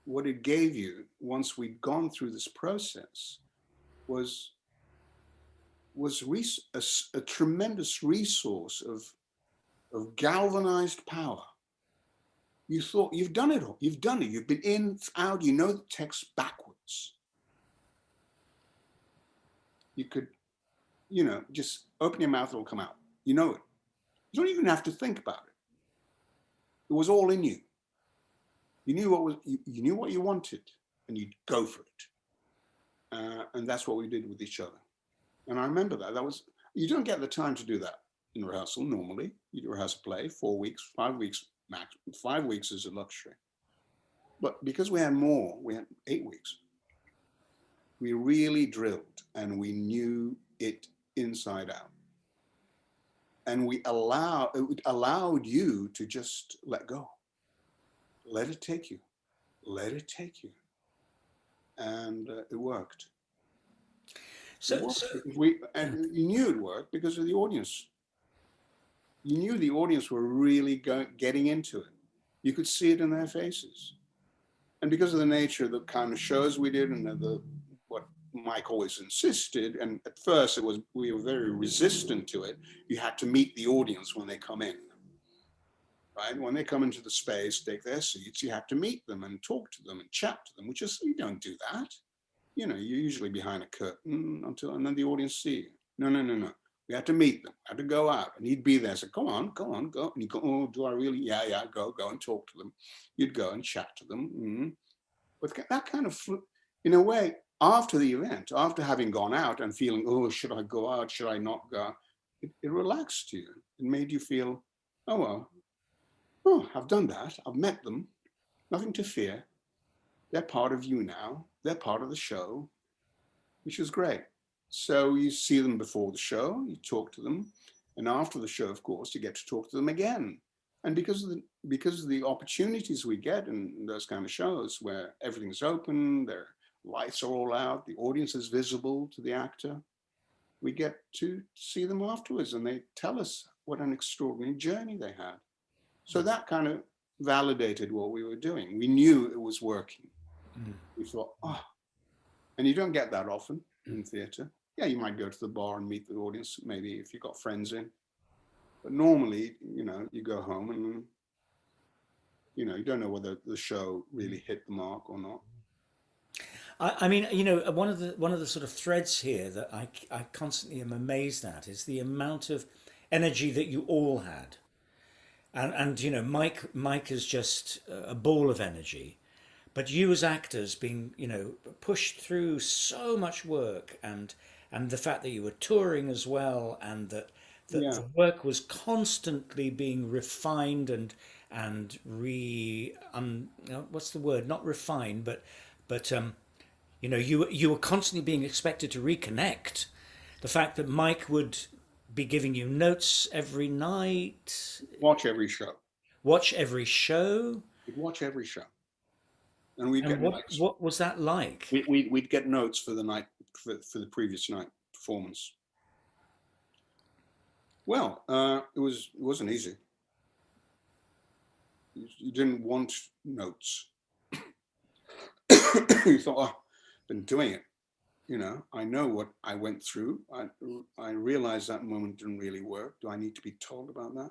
[SPEAKER 2] what it gave you once we'd gone through this process was a tremendous resource of galvanized power. You thought, you've done it all. You've done it. You've been in, out, you know the text backwards. You could, just open your mouth, it'll come out. You know it. You don't even have to think about it. It was all in you. You knew what you wanted, and you'd go for it. And that's what we did with each other. And I remember that. You don't get the time to do that in rehearsal normally. You rehearse a play, 4 weeks, 5 weeks max. 5 weeks is a luxury. But because we had 8 weeks, we really drilled and we knew it inside out. And it allowed you to just let go. Let it take you. And it worked. And you knew it worked because of the audience. You knew the audience were really getting into it. You could see it in their faces. And because of the nature of the kind of shows we did and what Mike always insisted, and at first we were very resistant to it, you had to meet the audience when they come in. Right? When they come into the space, take their seats, you have to meet them and talk to them and chat to them, you don't do that. You're usually behind a curtain and then the audience see you. No. We had to meet them, had to go out, and he'd be there. So come on, go. And you go, oh, do I really? Yeah, go and talk to them. You'd go and chat to them. Mm-hmm. But that kind of, in a way, after the event, after having gone out and feeling, oh, should I go out? Should I not go out? It relaxed you. It made you feel, oh, well, oh, I've done that. I've met them. Nothing to fear. They're part of you now. They're part of the show, which is great. So you see them before the show, you talk to them. And after the show, of course, you get to talk to them again. And because of the opportunities we get in those kind of shows where everything's open, their lights are all out, the audience is visible to the actor, we get to see them afterwards and they tell us what an extraordinary journey they had. So that kind of validated what we were doing. We knew it was working. We thought, oh, and you don't get that often in theatre. Yeah, you might go to the bar and meet the audience, maybe if you've got friends in. But normally, you go home and, you don't know whether the show really hit the mark or not.
[SPEAKER 1] I mean, one of the sort of threads here that I constantly am amazed at is the amount of energy that you all had, and Mike is just a ball of energy, but you as actors being pushed through so much work, and the fact that you were touring as well, and that the work was constantly being refined and what's the word? Not refined, but you were constantly being expected to reconnect. The fact that Mike would be giving you notes every night.
[SPEAKER 2] Watch every show.
[SPEAKER 1] Watch every show.
[SPEAKER 2] We'd watch every show. And we'd get notes.
[SPEAKER 1] What was that like?
[SPEAKER 2] We'd get notes for the night, for the previous night performance. Well, it wasn't easy. You didn't want notes. You thought, oh, I've been doing it. I know what I went through. I realized that moment didn't really work. Do I need to be told about that?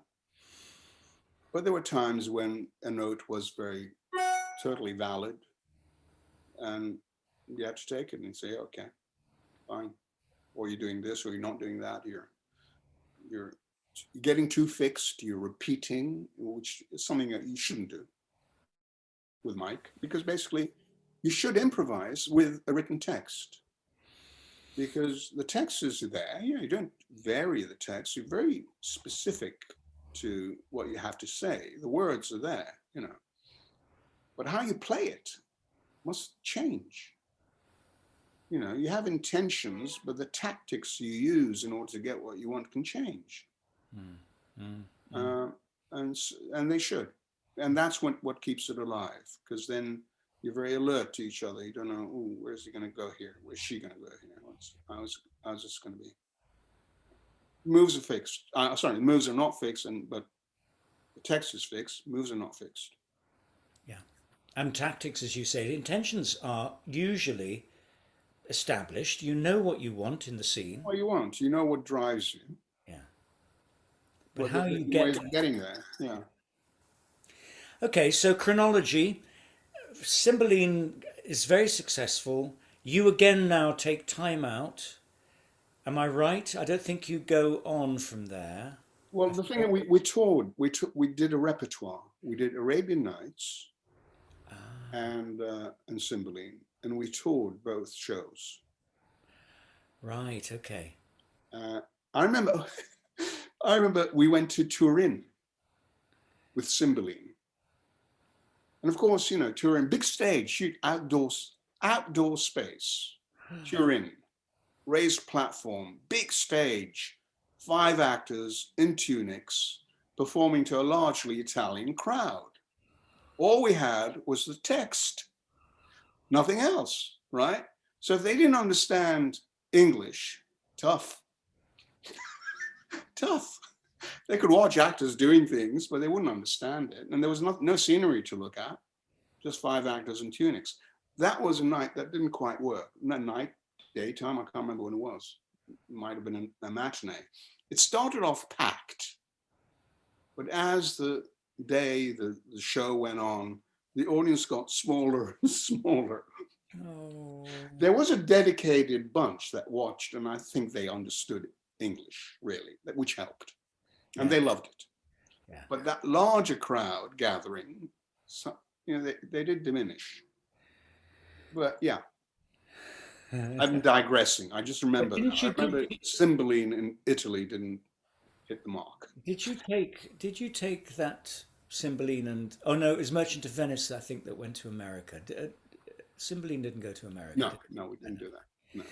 [SPEAKER 2] But there were times when a note was totally valid, and you had to take it and say, okay, fine. Or you're doing this, or you're not doing that. You're getting too fixed. You're repeating, which is something that you shouldn't do with Mike, because basically you should improvise with a written text, because the text is there. You don't vary the text. You're very specific to what you have to say. The words are there, but how you play it must change. You have intentions, but the tactics you use in order to get what you want can change. And they should. And that's what keeps it alive, because then you're very alert to each other. You don't know, oh, where's he going to go here? Where's she going to go here? How's this going to be? Moves are fixed. Sorry, moves are not fixed, but the text is fixed. Moves are not fixed.
[SPEAKER 1] Yeah. And tactics, as you say, intentions are usually established. You know what you want in the scene.
[SPEAKER 2] What you want. You know what drives you.
[SPEAKER 1] Yeah. But
[SPEAKER 2] how
[SPEAKER 1] you get there.
[SPEAKER 2] Getting there. Yeah.
[SPEAKER 1] Okay, so chronology. Cymbeline is very successful. You again now take time out. Am I right? I don't think you go on from there.
[SPEAKER 2] Well, the thing is, we toured. We did a repertoire. We did Arabian Nights and Cymbeline, and we toured both shows.
[SPEAKER 1] Right. Okay.
[SPEAKER 2] I remember we went to Turin with Cymbeline. And of course, Turin, big stage, huge outdoor space. Turin, raised platform, big stage, 5 actors in tunics performing to a largely Italian crowd. All we had was the text, nothing else, right? So if they didn't understand English, tough. Tough. They could watch actors doing things, but they wouldn't understand it. And there was no scenery to look at, just 5 actors in tunics. That was a night that didn't quite work. Daytime, I can't remember when it was. It might have been a matinee. It started off packed, but as the show went on, the audience got smaller and smaller. Oh. There was a dedicated bunch that watched, and I think they understood English, really, which helped. And they loved it. Yeah. But that larger crowd gathering, they did diminish. But yeah. I'm digressing. I just
[SPEAKER 1] But
[SPEAKER 2] remember that.
[SPEAKER 1] didn't
[SPEAKER 2] I
[SPEAKER 1] you
[SPEAKER 2] remember Cymbeline in Italy didn't hit the mark.
[SPEAKER 1] did you take that Cymbeline and oh no, it was Merchant of Venice I think that went to America. Cymbeline didn't go to America,
[SPEAKER 2] No,
[SPEAKER 1] did
[SPEAKER 2] no, we
[SPEAKER 1] it?
[SPEAKER 2] didn't do that.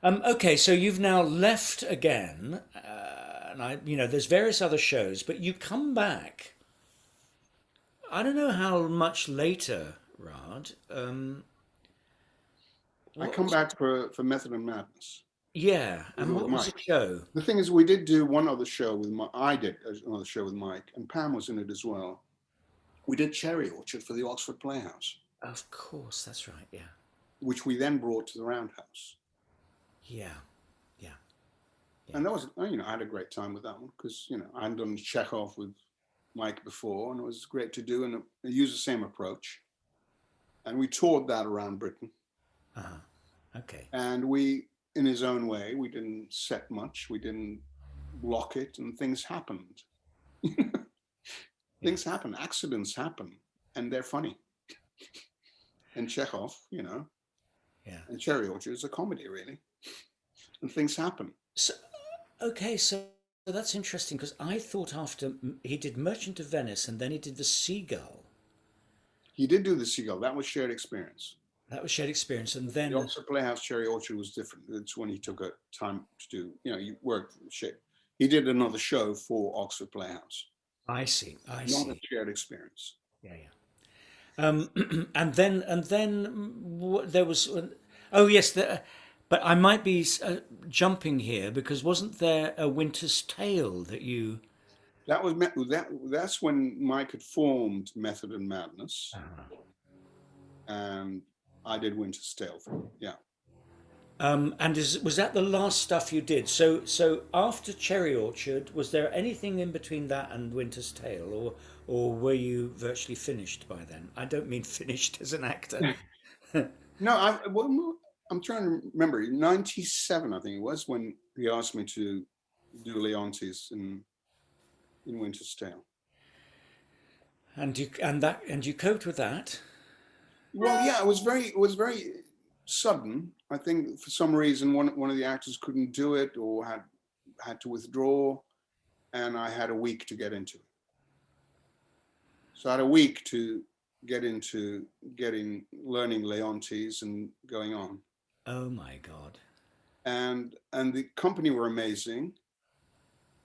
[SPEAKER 2] No.
[SPEAKER 1] Okay, so you've now left again, and there's various other shows, but you come back. I don't know how much later, Rod.
[SPEAKER 2] I
[SPEAKER 1] What
[SPEAKER 2] come
[SPEAKER 1] was?
[SPEAKER 2] back for Method and Madness
[SPEAKER 1] Yeah, and
[SPEAKER 2] with
[SPEAKER 1] what was
[SPEAKER 2] Mike.
[SPEAKER 1] the show?
[SPEAKER 2] The thing is, we did do one other show with Mike. I did another show with Mike, and Pam was in it as well. We did Cherry Orchard for the Oxford Playhouse,
[SPEAKER 1] Of course, that's right. Yeah,
[SPEAKER 2] which we then brought to the Roundhouse.
[SPEAKER 1] yeah, yeah, yeah.
[SPEAKER 2] And that was, I had a great time with that one because, I hadn't done Chekhov with Mike before, and it was great to do and use the same approach. And we toured that around Britain.
[SPEAKER 1] Uh-huh. Okay.
[SPEAKER 2] And we, in his own way, we didn't set much, we didn't block it, and things happened.
[SPEAKER 1] Yeah,
[SPEAKER 2] Things happen, accidents happen, and they're funny. And Chekhov,
[SPEAKER 1] yeah.
[SPEAKER 2] and Cherry Orchard is a comedy, really. And things happen.
[SPEAKER 1] So okay, so that's interesting because I thought after he did Merchant of Venice and then he did the Seagull.
[SPEAKER 2] He did do the Seagull. That was shared experience.
[SPEAKER 1] That was shared experience, and
[SPEAKER 2] The
[SPEAKER 1] then
[SPEAKER 2] Oxford Playhouse Cherry Orchard was different. It's when he took a time to do, he worked shit. He did another show for Oxford Playhouse,
[SPEAKER 1] I
[SPEAKER 2] not a
[SPEAKER 1] see.
[SPEAKER 2] shared experience.
[SPEAKER 1] Yeah, yeah. There was, oh yes, but I might be jumping here because wasn't there a Winter's Tale that you?
[SPEAKER 2] That's when Mike had formed Method and Madness,
[SPEAKER 1] Uh-huh.
[SPEAKER 2] and I did Winter's Tale for him. Yeah.
[SPEAKER 1] And was that the last stuff you did? So after Cherry Orchard, was there anything in between that and Winter's Tale, or were you virtually finished by then? I don't mean finished as an actor.
[SPEAKER 2] No, I'm trying to remember. 97, I think it was, when he asked me to do Leontes in Winter's Tale.
[SPEAKER 1] And you coped with that.
[SPEAKER 2] Well, yeah, it was very sudden. I think for some reason one of the actors couldn't do it or had to withdraw, and I had a week to get into it. So I had a week to get into learning Leontes and going on.
[SPEAKER 1] Oh my God.
[SPEAKER 2] And the company were amazing.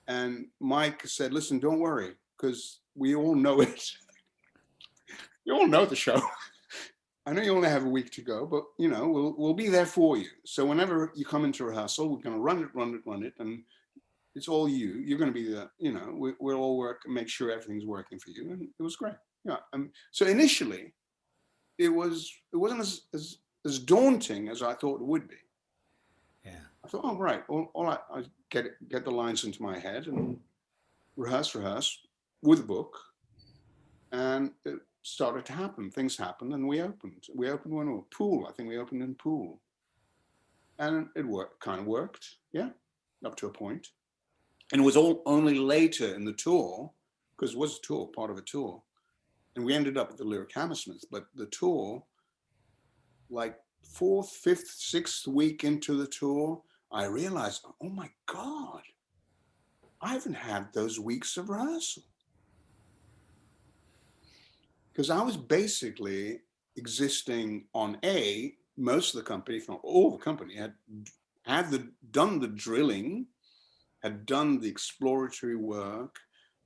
[SPEAKER 2] And Mike said, "Listen, don't worry, because we all know it. You all know the show. I know you only have a week to go, but we'll be there for you. So whenever you come into rehearsal, we're going to run it, and it's all you. You're going to be the, we'll all work and make sure everything's working for you." And it was great. Yeah. So initially, it wasn't as daunting as I thought it would be.
[SPEAKER 1] Yeah.
[SPEAKER 2] I thought, oh right, I get the lines into my head and rehearse with a book, and it started to happen. Things happened, and we opened. We opened one or Pool. I think we opened in Pool, and it kind of worked. Yeah, up to a point. And it was all only later in the tour, because it was a tour, part of a tour, and we ended up at the Lyric Hammersmith. But the tour, like fourth, fifth, sixth week into the tour, I realized, oh my God, I haven't had those weeks of rehearsal. Because I was basically existing on most of the company, if not all the company, done the drilling, had done the exploratory work,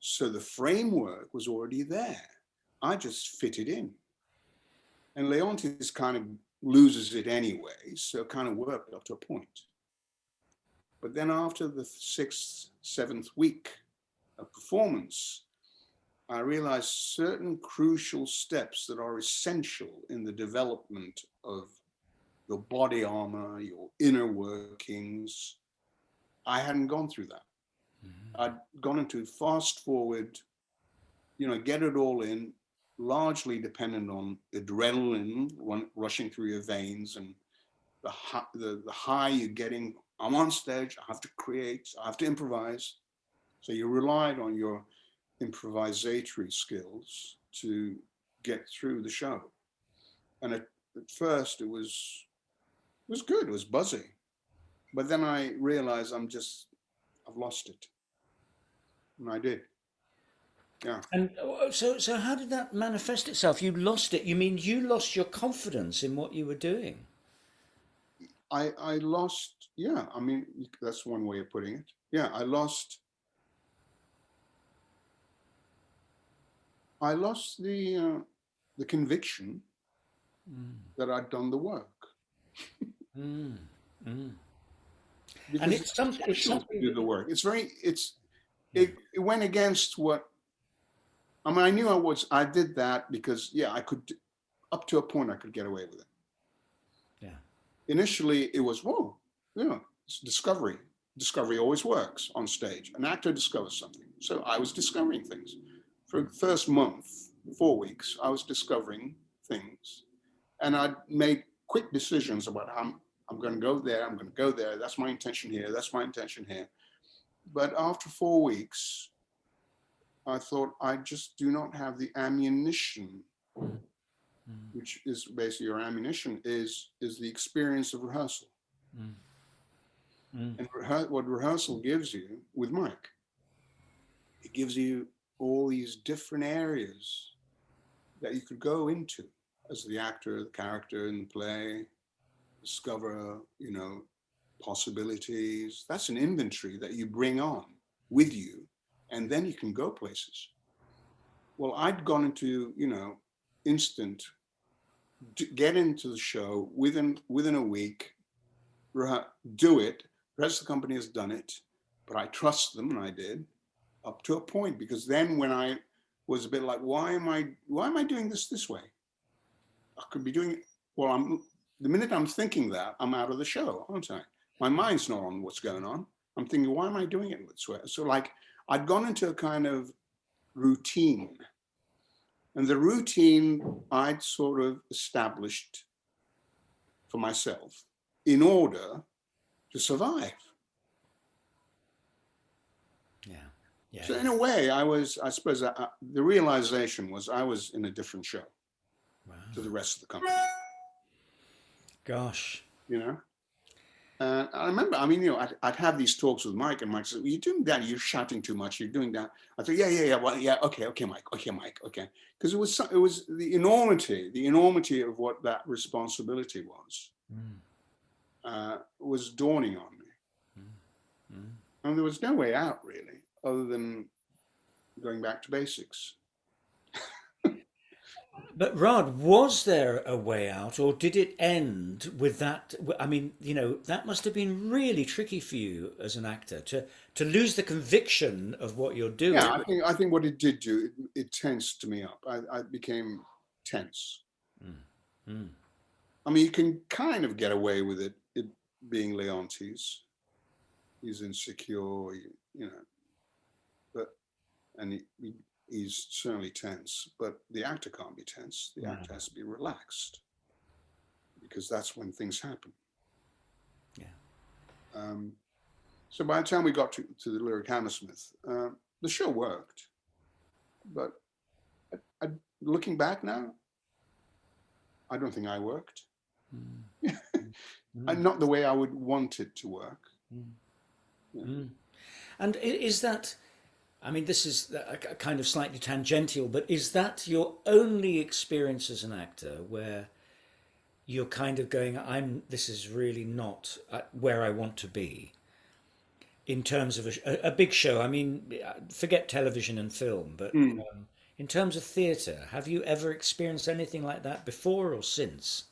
[SPEAKER 2] so the framework was already there. I just fitted in. And Leontes kind of loses it anyway, so it kind of worked up to a point. But then after the sixth, seventh week of performance, I realized certain crucial steps that are essential in the development of your body armor, your inner workings. I hadn't gone through that. I'd gone into fast forward, get it all in, largely dependent on adrenaline rushing through your veins and the high you're getting. I'm on stage, I have to create, I have to improvise. So you relied on your improvisatory skills to get through the show. And at first it was was good. It was buzzy. But then I realized I've lost it. And I did. Yeah.
[SPEAKER 1] And so how did that manifest itself? You lost it. You mean you lost your confidence in what you were doing?
[SPEAKER 2] I lost, yeah, I mean, that's one way of putting it. Yeah, I lost the conviction that I'd done the work.
[SPEAKER 1] Mm. Mm. And
[SPEAKER 2] Because it's
[SPEAKER 1] it's
[SPEAKER 2] essential to
[SPEAKER 1] something
[SPEAKER 2] do
[SPEAKER 1] that
[SPEAKER 2] the work.
[SPEAKER 1] yeah.
[SPEAKER 2] It went against what, I mean, I knew I did that because, yeah, I could, up to a point, I could get away with it.
[SPEAKER 1] Yeah.
[SPEAKER 2] Initially, it was, whoa, you know, it's discovery. Discovery always works on stage. An actor discovers something. So I was discovering things. For the first month, 4 weeks, I was discovering things. And I made quick decisions about how I'm going to go there, I'm going to go there. That's my intention here. That's my intention here. But after 4 weeks, I thought I just do not have the ammunition,
[SPEAKER 1] Mm.
[SPEAKER 2] which is basically your ammunition is the experience of rehearsal.
[SPEAKER 1] Mm. Mm.
[SPEAKER 2] And what rehearsal gives you with Mike, it gives you all these different areas that you could go into as the actor, the character in the play, discover, you know, possibilities. That's an inventory that you bring on with you, and then you can go places. Well, I'd gone into, you know, instant, get into the show within a week, do it. The rest of the company has done it, but I trust them, and I did up to a point, because then when I was a bit like, why am I doing this way? I could be doing it. Well, the minute I'm thinking that, I'm out of the show, aren't I? My mind's not on what's going on. I'm thinking, why am I doing it this way? So like I'd gone into a kind of routine, and the routine I'd sort of established for myself in order to survive.
[SPEAKER 1] Yeah. Yeah.
[SPEAKER 2] So in a way, I suppose, the realization was I was in a different show
[SPEAKER 1] Wow.
[SPEAKER 2] to the rest of the company,
[SPEAKER 1] Gosh.
[SPEAKER 2] you know? I remember, I mean, you know, I'd have these talks with Mike, and Mike said, well, "You're doing that. You're shouting too much. You're doing that." I thought, yeah. Well, yeah, okay, Mike, okay, because it was the enormity of what that responsibility was dawning on me,
[SPEAKER 1] Mm.
[SPEAKER 2] and there was no way out really, other than going back to basics.
[SPEAKER 1] But Rod, was there a way out, or did it end with that? I mean, you know, that must have been really tricky for you as an actor to lose the conviction of what you're
[SPEAKER 2] Yeah,
[SPEAKER 1] doing.
[SPEAKER 2] I think what it did do, it tensed me up. I became tense.
[SPEAKER 1] Mm. Mm.
[SPEAKER 2] I mean, you can kind of get away with it being Leontes. He's insecure, you know, but and he's certainly tense. But the actor can't be tense. The
[SPEAKER 1] No.
[SPEAKER 2] actor has to be relaxed, because that's when things happen.
[SPEAKER 1] Yeah.
[SPEAKER 2] So by the time we got to the Lyric Hammersmith, the show worked. But looking back now, I don't think I worked.
[SPEAKER 1] Mm. Mm.
[SPEAKER 2] Not the way I would want it to work.
[SPEAKER 1] Mm.
[SPEAKER 2] Yeah.
[SPEAKER 1] Mm. And is that? I mean, this is a kind of slightly tangential, but is that your only experience as an actor where you're kind of going, this is really not where I want to be in terms of a big show? I mean, forget television and film, but
[SPEAKER 2] Mm.
[SPEAKER 1] in terms of theatre, have you ever experienced anything like that before or since?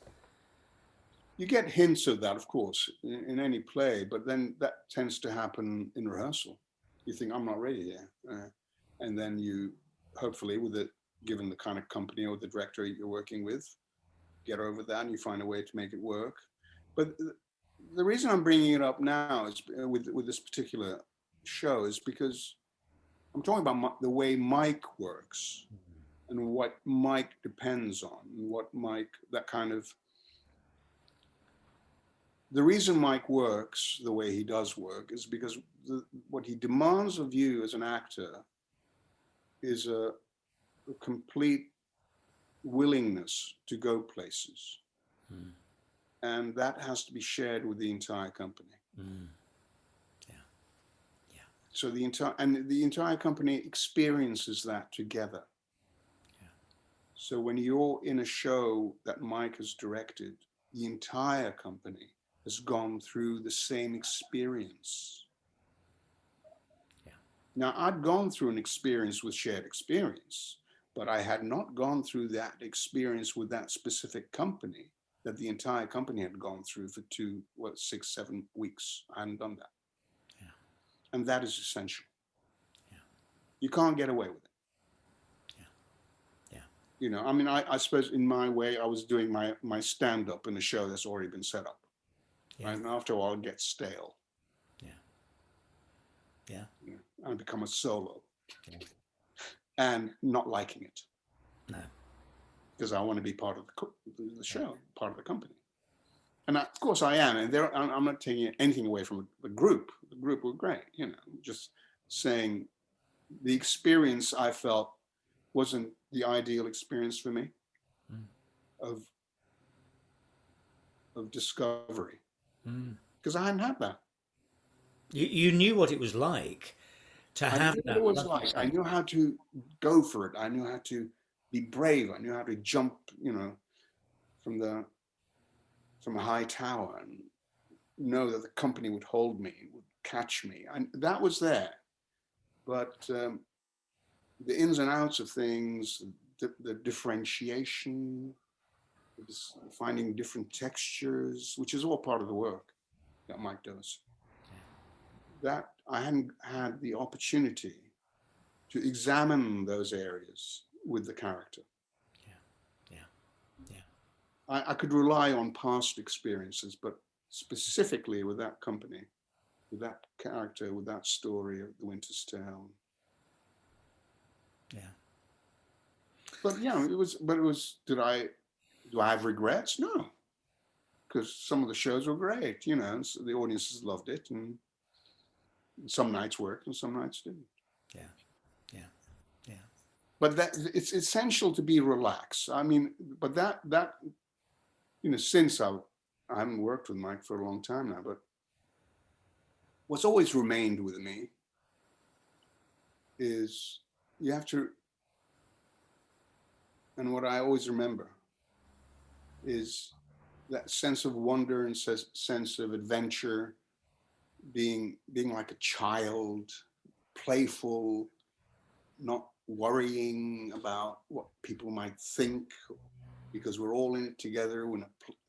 [SPEAKER 2] You get hints of that, of course, in any play, but then that tends to happen in rehearsal. You think, I'm not ready here. And then you, hopefully, given the kind of company or the director you're working with, get over that and you find a way to make it work. But the reason I'm bringing it up now is with this particular show is because I'm talking about the way Mike works and what Mike depends on, and what Mike, that kind of, the reason Mike works the way he does work is because what he demands of you as an actor is a complete willingness to go places.
[SPEAKER 1] Mm.
[SPEAKER 2] and that has to be shared with the entire company.
[SPEAKER 1] Mm. Yeah. Yeah.
[SPEAKER 2] So the entire company experiences that together.
[SPEAKER 1] Yeah.
[SPEAKER 2] So when you're in a show that Mike has directed, the entire company has gone through the same experience.
[SPEAKER 1] Yeah.
[SPEAKER 2] Now, I'd gone through an experience with shared experience, but I had not gone through that experience with that specific company that the entire company had gone through for 6, 7 weeks. I hadn't done that.
[SPEAKER 1] Yeah.
[SPEAKER 2] And that is essential.
[SPEAKER 1] Yeah.
[SPEAKER 2] You can't get away with it.
[SPEAKER 1] Yeah.
[SPEAKER 2] You know, I mean, I suppose in my way, I was doing my stand-up in a show that's already been set up.
[SPEAKER 1] Yeah.
[SPEAKER 2] And after a while, it gets stale.
[SPEAKER 1] Yeah. Yeah.
[SPEAKER 2] You know, I become a solo
[SPEAKER 1] Yeah.
[SPEAKER 2] and not liking it
[SPEAKER 1] No.
[SPEAKER 2] because I want to be part of the show,
[SPEAKER 1] Yeah.
[SPEAKER 2] part of the company. And of course I am. And I'm not taking anything away from the group. The group were great, you know, just saying the experience I felt wasn't the ideal experience for me of discovery, because I hadn't had that.
[SPEAKER 1] You knew what it was like to
[SPEAKER 2] I
[SPEAKER 1] have
[SPEAKER 2] knew what
[SPEAKER 1] that
[SPEAKER 2] it was
[SPEAKER 1] love
[SPEAKER 2] like. I
[SPEAKER 1] experience.
[SPEAKER 2] knew how to go for it. I knew how to be brave. I knew how to jump, you know, from a high tower and know that the company would hold me, would catch me. And that was there. But the ins and outs of things, the differentiation, finding different textures, which is all part of the work that Mike does. That I hadn't had the opportunity to examine those areas with the character.
[SPEAKER 1] Yeah. Yeah. Yeah.
[SPEAKER 2] I could rely on past experiences, but specifically with that company, with that character, with that story of the Winter's Tale.
[SPEAKER 1] Yeah.
[SPEAKER 2] But yeah, it was. Do I have regrets? No, because some of the shows were great. You know, so the audiences loved it, and some nights worked and some nights didn't.
[SPEAKER 1] Yeah. Yeah. Yeah.
[SPEAKER 2] But that it's essential to be relaxed. I mean, but that you know, since I haven't worked with Mike for a long time now, but what's always remained with me is you have to, and what I always remember is that sense of wonder and sense of adventure, being like a child, playful, not worrying about what people might think, because we're all in it together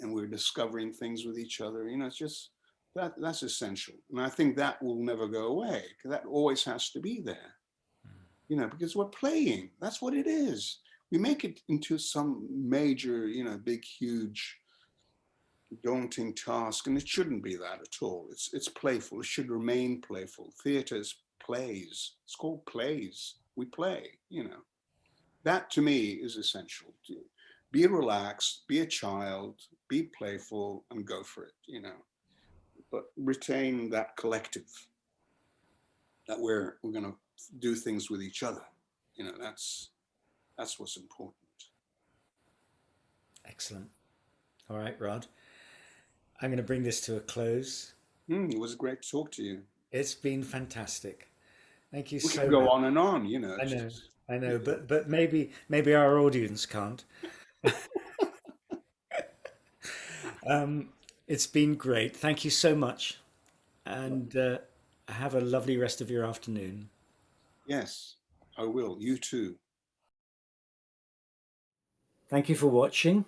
[SPEAKER 2] and we're discovering things with each other. You know, it's just that's essential. And I think that will never go away. That always has to be there, you know, because we're playing. That's what it is. We make it into some major, you know, big, huge, daunting task, and it shouldn't be that at all. It's playful. It should remain playful. Theatre is plays. It's called plays. We play, you know. That to me is essential. To be relaxed, be a child, be playful, and go for it, you know. But retain that collective, that we're going to do things with each other. You know, that's what's important.
[SPEAKER 1] Excellent. All right, Rod. I'm going to bring this to a close.
[SPEAKER 2] It was great to talk to you.
[SPEAKER 1] It's been fantastic. Thank you
[SPEAKER 2] We
[SPEAKER 1] so
[SPEAKER 2] could go
[SPEAKER 1] much.
[SPEAKER 2] on and on, you know.
[SPEAKER 1] I know,
[SPEAKER 2] Just,
[SPEAKER 1] I
[SPEAKER 2] you
[SPEAKER 1] know,
[SPEAKER 2] know.
[SPEAKER 1] but maybe our audience can't. It's been great. Thank you so much, and have a lovely rest of your afternoon.
[SPEAKER 2] Yes, I will. You too.
[SPEAKER 1] Thank you for watching,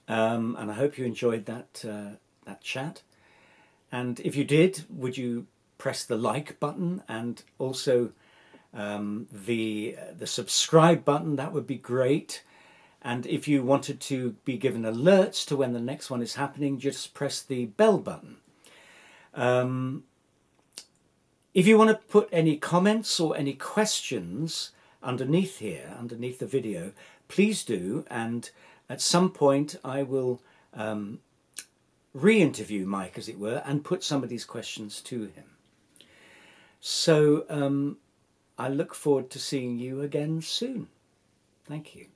[SPEAKER 1] and I hope you enjoyed that chat. And if you did, would you press the like button and also the subscribe button? That would be great. And if you wanted to be given alerts to when the next one is happening, just press the bell button. If you want to put any comments or any questions underneath here, underneath the video, please do. And at some point I will re-interview Mike, as it were, and put some of these questions to him. So I look forward to seeing you again soon. Thank you.